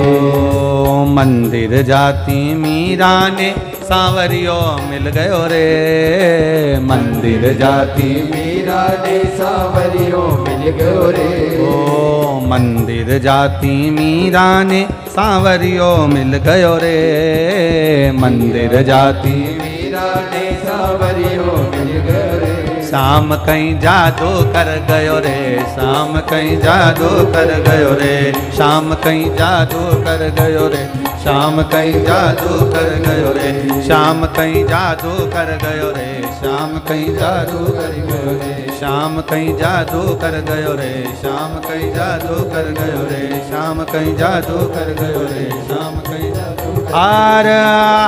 मंदिर जाती मीरा ने सांवरियो मिल गयो रे, मंदिर जाती मीरा ने सांवरियो मिल गयो रे। ओ मंदिर जाती मीरा ने सांवरियो मिल गयो रे, मंदिर जाती मीरा ने सांवरियो मिल गयो रे। शाम कहीं जादू कर गयो रे, शाम कहीं जादू कर गयो रे, शाम कहीं जादू कर गयो रे, शाम कहीं जादू कर गयो रे, शाम कहीं जादू कर गयो रे, शाम कहीं जादू कर गयो रे, शाम कहीं जादू कर गयो रे, शाम कहीं जादू कर गयो रे, शाम कहीं जादू कर गयो रे, शाम कहीं जादू हार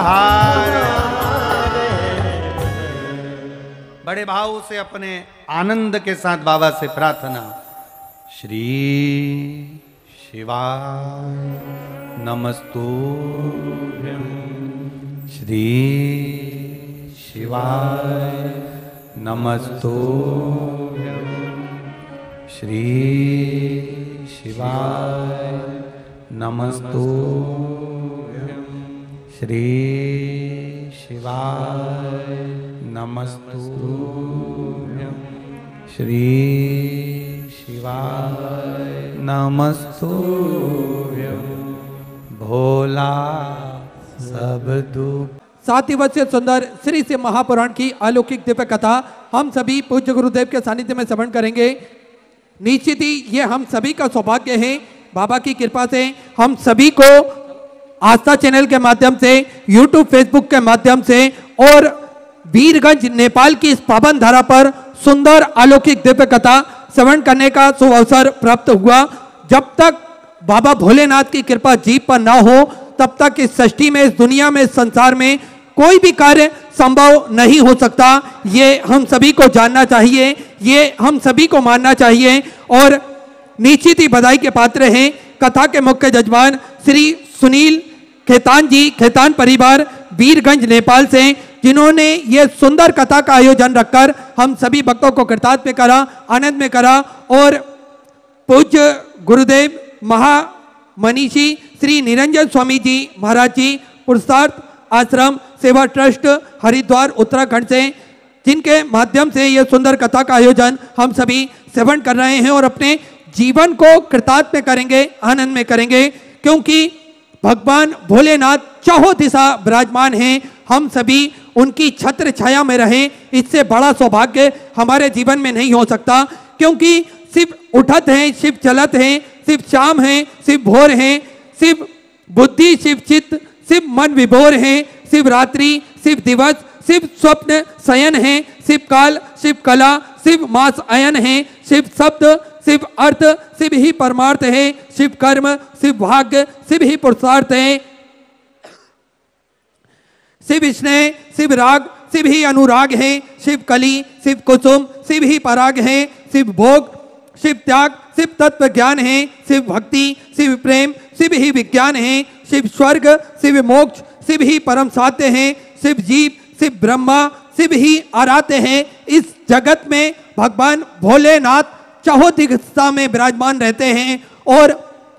हार। बड़े भाव से अपने आनंद के साथ बाबा से प्रार्थना। श्री शिवाय नमस्तुभ्यं, श्री शिवाय नमस्तुभ्यं, श्री शिवाय नमस्तुभ्यं, श्री शिवाय नमस्तुभ्यं, श्री शिवाय नमस्तुभ्यं। भोला सब दुख। 7 वर्षीय सुंदर श्री शिव महापुराण की अलौकिक दिव्य कथा हम सभी पूज्य गुरुदेव के सानिध्य में श्रवण करेंगे। निश्चित ही ये हम सभी का सौभाग्य है, बाबा की कृपा से हम सभी को आस्था चैनल के माध्यम से, यूट्यूब फेसबुक के माध्यम से और वीरगंज नेपाल की इस पावन धरा पर सुंदर अलौकिक दिव्य कथा श्रवण करने का शुभ अवसर प्राप्त हुआ। जब तक बाबा भोलेनाथ की कृपा जीव पर ना हो तब तक इस सृष्टि में, इस दुनिया में, इस संसार में कोई भी कार्य संभव नहीं हो सकता। ये हम सभी को जानना चाहिए, ये हम सभी को मानना चाहिए। और निश्चित ही बधाई के पात्र हैं कथा के मुख्य जजमान श्री सुनील खेतान जी, खेतान परिवार वीरगंज नेपाल से, जिन्होंने ये सुंदर कथा का आयोजन रखकर हम सभी भक्तों को कृतार्थ में करा, आनंद में करा। और पूज्य गुरुदेव महामनीषी श्री निरंजन स्वामी जी महाराज जी पुरुषार्थ आश्रम सेवा ट्रस्ट हरिद्वार उत्तराखंड से, जिनके माध्यम से ये सुंदर कथा का आयोजन हम सभी श्रवण कर रहे हैं और अपने जीवन को कृतार्थ में करेंगे, आनंद में करेंगे, क्योंकि भगवान भोलेनाथ चौहो दिशा विराजमान हैं। हम सभी उनकी छत्र छाया में रहें, इससे बड़ा सौभाग्य हमारे जीवन में नहीं हो सकता। क्योंकि सिर्फ उठत हैं, सिर्फ चलत हैं, सिर्फ शाम हैं, सिर्फ भोर हैं, सिर्फ बुद्धि, सिर्फ चित्त, सिर्फ मन विभोर हैं, सिर्फ रात्रि, सिर्फ दिवस, सिर्फ स्वप्न शयन हैं, सिर्फ काल, सिर्फ कला, सिर्फ मास अयन हैं, सिर्फ शब्द, सिर्फ अर्थ, सिर्फ ही परमार्थ है, सिर्फ कर्म, सिर्फ भाग्य, सिर्फ ही पुरुषार्थ है, सिर्फ स्नेह, सिर्फ राग, सिर्फ ही अनुराग है, सिर्फ कली, सिर्फ कुसुम, सिर्फ ही पराग है, सिर्फ भोग, सिर्फ त्याग, सिर्फ तत्व ज्ञान है, सिर्फ भक्ति, सिर्फ प्रेम, सिर्फ ही विज्ञान है, सिर्फ स्वर्ग, सिर्फ मोक्ष, सिर्फ ही परम सत्य है, सिर्फ जीव, सिर्फ ब्रह्मा, सिर्फ ही आराध्य हैं। इस जगत में भगवान भोलेनाथ चौहो दिशा में विराजमान रहते हैं और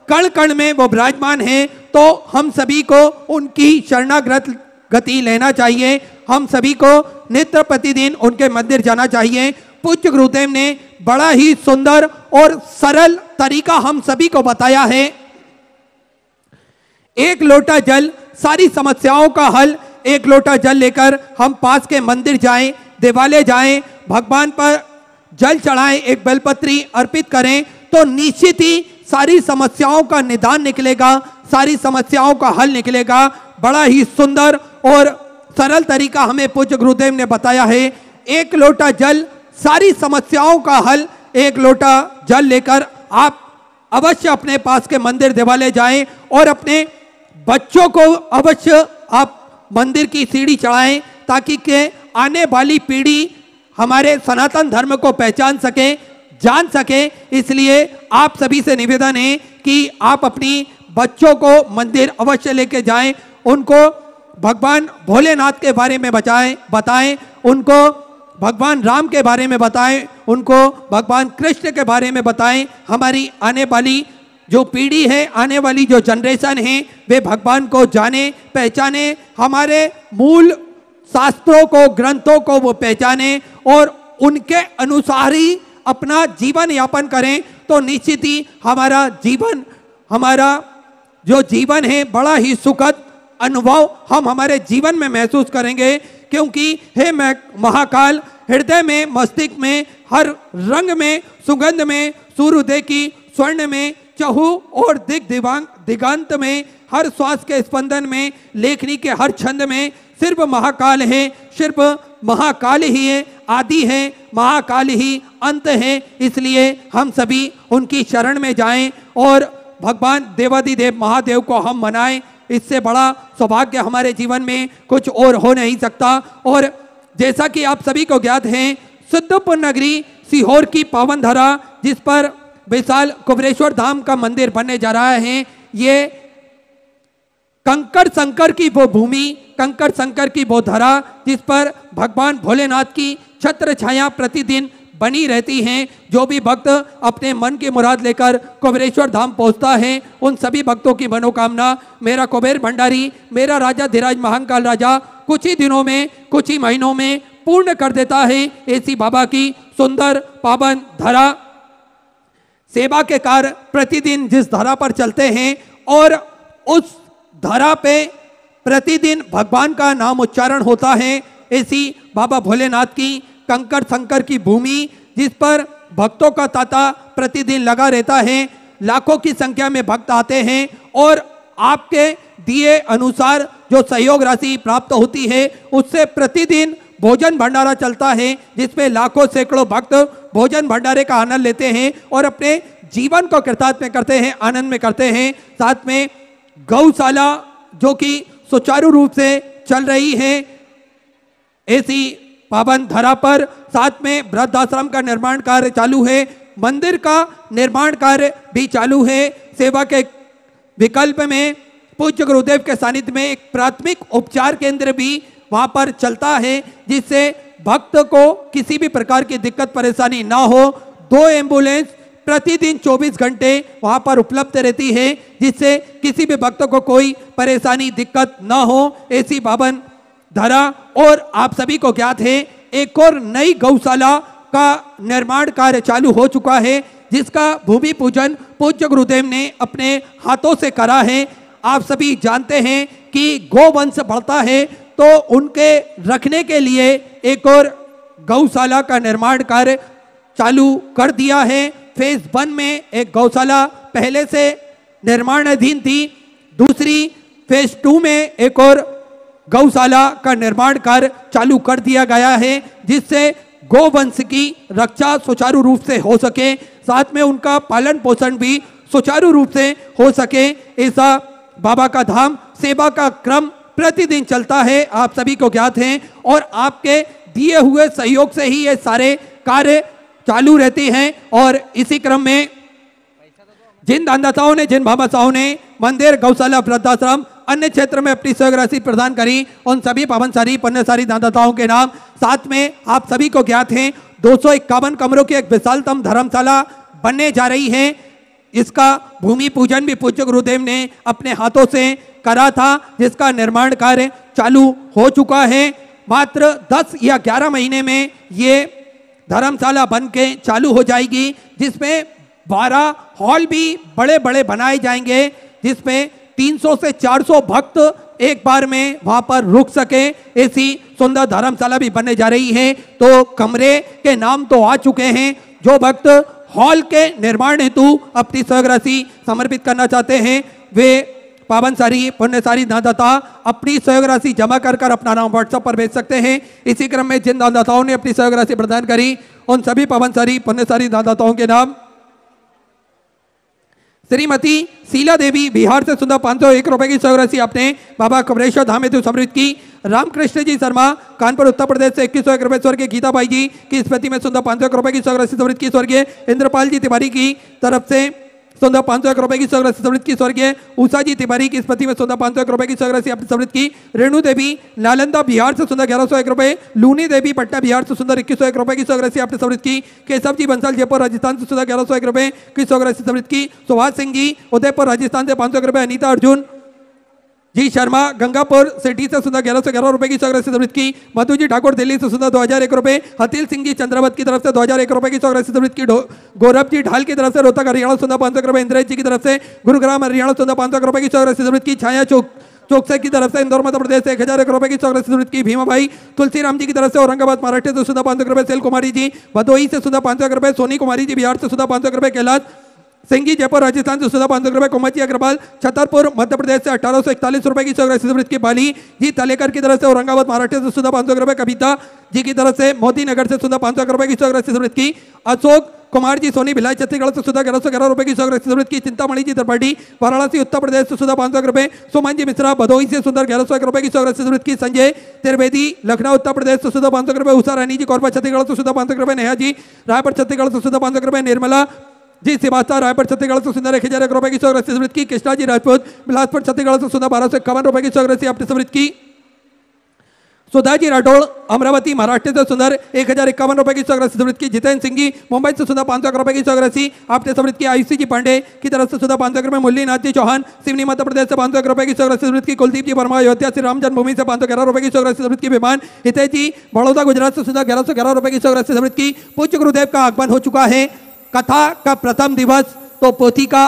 कण कण में वो विराजमान हैं। तो हम सभी को उनकी शरणागत गति लेना चाहिए, हम सभी को नित्य प्रतिदिन उनके मंदिर जाना चाहिए। पूज्य गुरुदेव ने बड़ा ही सुंदर और सरल तरीका हम सभी को बताया है। एक लोटा जल सारी समस्याओं का हल। एक लोटा जल लेकर हम पास के मंदिर जाएं, देवालय जाएं, भगवान पर जल चढ़ाएं, एक बेलपत्री अर्पित करें, तो निश्चित ही सारी समस्याओं का निदान निकलेगा, सारी समस्याओं का हल निकलेगा। बड़ा ही सुंदर और सरल तरीका हमें पूज्य गुरुदेव ने बताया है। एक लोटा जल सारी समस्याओं का हल। एक लोटा जल लेकर आप अवश्य अपने पास के मंदिर देवालय जाएं और अपने बच्चों को अवश्य आप मंदिर की सीढ़ी चढ़ाएं, ताकि के आने वाली पीढ़ी हमारे सनातन धर्म को पहचान सके, जान सके। इसलिए आप सभी से निवेदन है कि आप अपनी बच्चों को मंदिर अवश्य लेके जाएं, उनको भगवान भोलेनाथ के बारे में बताएं, उनको भगवान राम के बारे में बताएं, उनको भगवान कृष्ण के बारे में बताएं। हमारी आने वाली जो पीढ़ी है, आने वाली जो जनरेशन है, वे भगवान को जाने, पहचाने, हमारे मूल शास्त्रों को, ग्रंथों को वो पहचाने और उनके अनुसार ही अपना जीवन यापन करें। तो निश्चित ही हमारा जो जीवन है बड़ा ही सुखद अनुभव हम हमारे जीवन में महसूस करेंगे। क्योंकि हे महाकाल, हृदय में, मस्तिष्क में, हर रंग में, सुगंध में, सूर्योदय की स्वर्ण में, चहु और दिगांत में, हर श्वास के स्पंदन में, लेखनी के हर छंद में सिर्फ महाकाल है, सिर्फ महाकाल ही है, आदि है, महाकाल ही अंत है। इसलिए हम सभी उनकी शरण में जाएं और भगवान देवादिदेव महादेव को हम मनाएं। इससे बड़ा सौभाग्य हमारे जीवन में कुछ और हो नहीं सकता। और जैसा कि आप सभी को ज्ञात है, सिद्धपुर नगरी सीहोर की पावन धरा, जिस पर विशाल कुबेरेश्वर धाम का मंदिर बनने जा रहा है, ये कंकड़ संकर की वो भूमि, कंकड़ संकर की वो धरा, जिस पर भगवान भोलेनाथ की छत्र छाया प्रतिदिन बनी रहती हैं। जो भी भक्त अपने मन की मुराद लेकर कुबेरेश्वर धाम पहुंचता है, उन सभी भक्तों की मनोकामना मेरा कुबेर भंडारी, मेरा राजा धीराज महाकाल राजा कुछ ही दिनों में, कुछ ही महीनों में पूर्ण कर देता है। ऐसी बाबा की सुंदर पावन धरा, सेवा के कार्य प्रतिदिन जिस धरा पर चलते हैं और उस धरा पे प्रतिदिन भगवान का नाम उच्चारण होता है, ऐसी बाबा भोलेनाथ की कंकड़ संकर की भूमि, जिस पर भक्तों का तांता प्रतिदिन लगा रहता है, लाखों की संख्या में भक्त आते हैं और आपके दिए अनुसार जो सहयोग राशि प्राप्त होती है, उससे प्रतिदिन भोजन भंडारा चलता है, जिसमें लाखों सैकड़ों भक्त भोजन भंडारे का आनंद लेते हैं और अपने जीवन को कृतार्थ में करते हैं, आनंद में करते हैं। साथ में गौशाला जो कि सुचारू रूप से चल रही है, ऐसी पावन धरा पर साथ में वृद्धाश्रम का निर्माण कार्य चालू है, मंदिर का निर्माण कार्य भी चालू है। सेवा के विकल्प में पूज्य गुरुदेव के सानिध्य में एक प्राथमिक उपचार केंद्र भी वहां पर चलता है, जिससे भक्त को किसी भी प्रकार की दिक्कत परेशानी ना हो। 2 एम्बुलेंस प्रतिदिन 24 घंटे वहां पर उपलब्ध रहती है, जिससे किसी भी भक्त को कोई परेशानी दिक्कत ना हो। ऐसी पावन धरा, और आप सभी को ज्ञात है एक और नई गौशाला का निर्माण कार्य चालू हो चुका है, जिसका भूमि पूजन पूज्य गुरुदेव ने अपने हाथों से करा है। आप सभी जानते हैं कि गोवंश बढ़ता है, तो उनके रखने के लिए एक और गौशाला का निर्माण कार्य चालू कर दिया है। फेज 1 में एक गौशाला पहले से निर्माणाधीन थी, दूसरी फेज 2 में एक और गौशाला का निर्माण कार्य चालू कर दिया गया है, जिससे गोवंश की रक्षा सुचारू रूप से हो सके, साथ में उनका पालन पोषण भी सुचारू रूप से हो सके। ऐसा बाबा का धाम सेवा का क्रम प्रतिदिन चलता है, आप सभी को ज्ञात है, और आपके दिए हुए सहयोग से ही ये सारे कार्य चालू रहते हैं। और इसी क्रम में जिन दानदाताओं ने, जिन भामाशाहों ने मंदिर, गौशाला, वृद्धाश्रम, अन्य क्षेत्र में अपनी सहयोग राशि प्रदान करी, उन सभी पावनशाली पुण्यशाली दानदाताओं के नाम साथ में आप सभी को ज्ञात हैं 251 कमरों की एक विशालतम धर्मशाला बनने जा रही है। इसका भूमि पूजन भी पूज्य गुरुदेव ने अपने हाथों से करा था, जिसका निर्माण कार्य चालू हो चुका है। मात्र 10 या 11 महीने में ये धर्मशाला बन के चालू हो जाएगी, जिसमें 12 हॉल भी बड़े बड़े बनाए जाएंगे, जिसमें 300 से 400 भक्त एक बार में वहां पर रुक सके। ऐसी सुंदर धर्मशाला भी बनने जा रही है। तो कमरे के नाम तो आ चुके हैं, जो भक्त हॉल के निर्माण हेतु अपनी सहयोग राशि समर्पित करना चाहते हैं, वे पावनशाली पुण्यशाली दानदाता अपनी सहयोग राशि जमा कर अपना नाम व्हाट्सएप पर भेज सकते हैं। इसी क्रम में जिन दानदाताओं ने अपनी सहयोग राशि प्रदान करी, उन सभी पावनशाली पुण्यशाली दानदाताओं के नाम श्रीमती शीला देवी बिहार से सुंदर 501 रुपए की सहयोग राशि आपने बाबा कुबेरेश्वर धाम हेतु समर्पित की। रामकृष्ण जी शर्मा कानपुर उत्तर प्रदेश से 2101 रुपए स्वर्गीय गीता बाई जी की स्मृति में सुंदर 500 रुपए की स्वर्गीय समृद्ध की स्वर्गीय इंद्रपाल जी तिवारी की तरफ से सुंदर 500 रुपए की समृद्ध की स्वर्गीय उषा जी तिवारी की स्मृति में सुंदर 500 रुपए की समृद्ध की रेणु देवी नालंदा बिहार से सुंदर 1101 रुपए, लूनी देवी पटना बिहार से सुंदर 2101 रुपए की समृद्ध की, केशव जी बंसल जयपुर राजस्थान से सुंदर 1101 रुपए की समृद्ध की, सुभाष सिंह जी उदयपुर राजस्थान से 500 रुपए, अनीता अर्जुन जी शर्मा गंगापुर सिटी से सुंदर 1111 रुपए की समृद्ध की, मधु जी ठाकुर दिल्ली से सुंदर 2001 रुपए, हतील सिंह जी चंद्रावत की तरफ से 2001 रुपए की समृद्ध की, गौरव जी ढाल की तरफ से रोहतक हरियाणा सुंदर 500 रुपए, इंद्रेश जी की तरफ से गुरुग्राम हरियाणा सुंदर 500 रुपए की समृद्ध की, छाया चौकसे की तरफ से इंदौर मध्य प्रदेश से 1001 रुपए की समृद्ध की, भीमा भाई तुलसीराम जी की तरफ से औरंगाबाद महाराष्ट्र से सुंदर 500 रुपए, सेल कुमारी जी भदोही से सुंदर 500 रुपए, सोनी कुमारी जी बिहार से सुंदर 500 रुपए, कैलाश सिंह जी जयपुर राजस्थान से सुधा 500 रुपए, कुमार जी अग्रवाल छतरपुर मध्य प्रदेश से 1841 रुपए की समृद्ध की, बाली जी तलेकर की तरफ से औरंगाबाद महाराष्ट्र से सुधा 500 रुपए, कविता जी की तरफ से मोदी नगर से सुधा 500 रुपए की समृद्ध की, अशोक कुमार जी सोनी भिलाई छत्तीसगढ़ से सुधा 1111 रुपए की समृद्ध की, चिंतामणि जी त्रिपाठी वाराणसी उत्तर प्रदेश से सुधा 500 रुपए, सुमन जी मिश्रा भदोही से सुंदर 1101 रुपए की समृद्ध की, संजय त्रिवेदी लखनऊ उत्तर प्रदेश से सुधा 500 रुपए, उषा रानी जी कोरबा छत्तीसगढ़ से सुधा 500 रुपए, नेहा जी रायपुर छत्तीसगढ़ से सुधा 500 रुपए, निर्मला जी श्रीवास्तव रायपुर छत्तीसगढ़ से सुंदर 1001 रुपए की समृद्ध की, कृष्णा जी राजपूत बिलासपुर छत्तीसगढ़ से सुंदर 1251 रुपए की समृद्ध की, सुधा जी राठौड़ अमरावती महाराष्ट्र से सुंदर 1051 रुपए की समृद्ध की, जितेंद्र सिंह जी मुंबई से सुंदर 500 रुपए की समृद्ध की, आयुषी जी पांडे की तरफ से सुंदर 500 रुपए, मुरलीनाथ जी चौहान सिवनी मध्य प्रदेश से 500 रुपए की समृद्ध की, कुलदीप जी वर्मा अयोध्या श्री राम जन्मभूमि से 511 रुपए की समृद्ध की, विमान हितेश जी बड़ौदा गुजरात से सुंदर 1111 रुपए की समृद्ध की। पूज्य गुरुदेव का आगमन हो चुका है। कथा का प्रथम दिवस तो पोथी का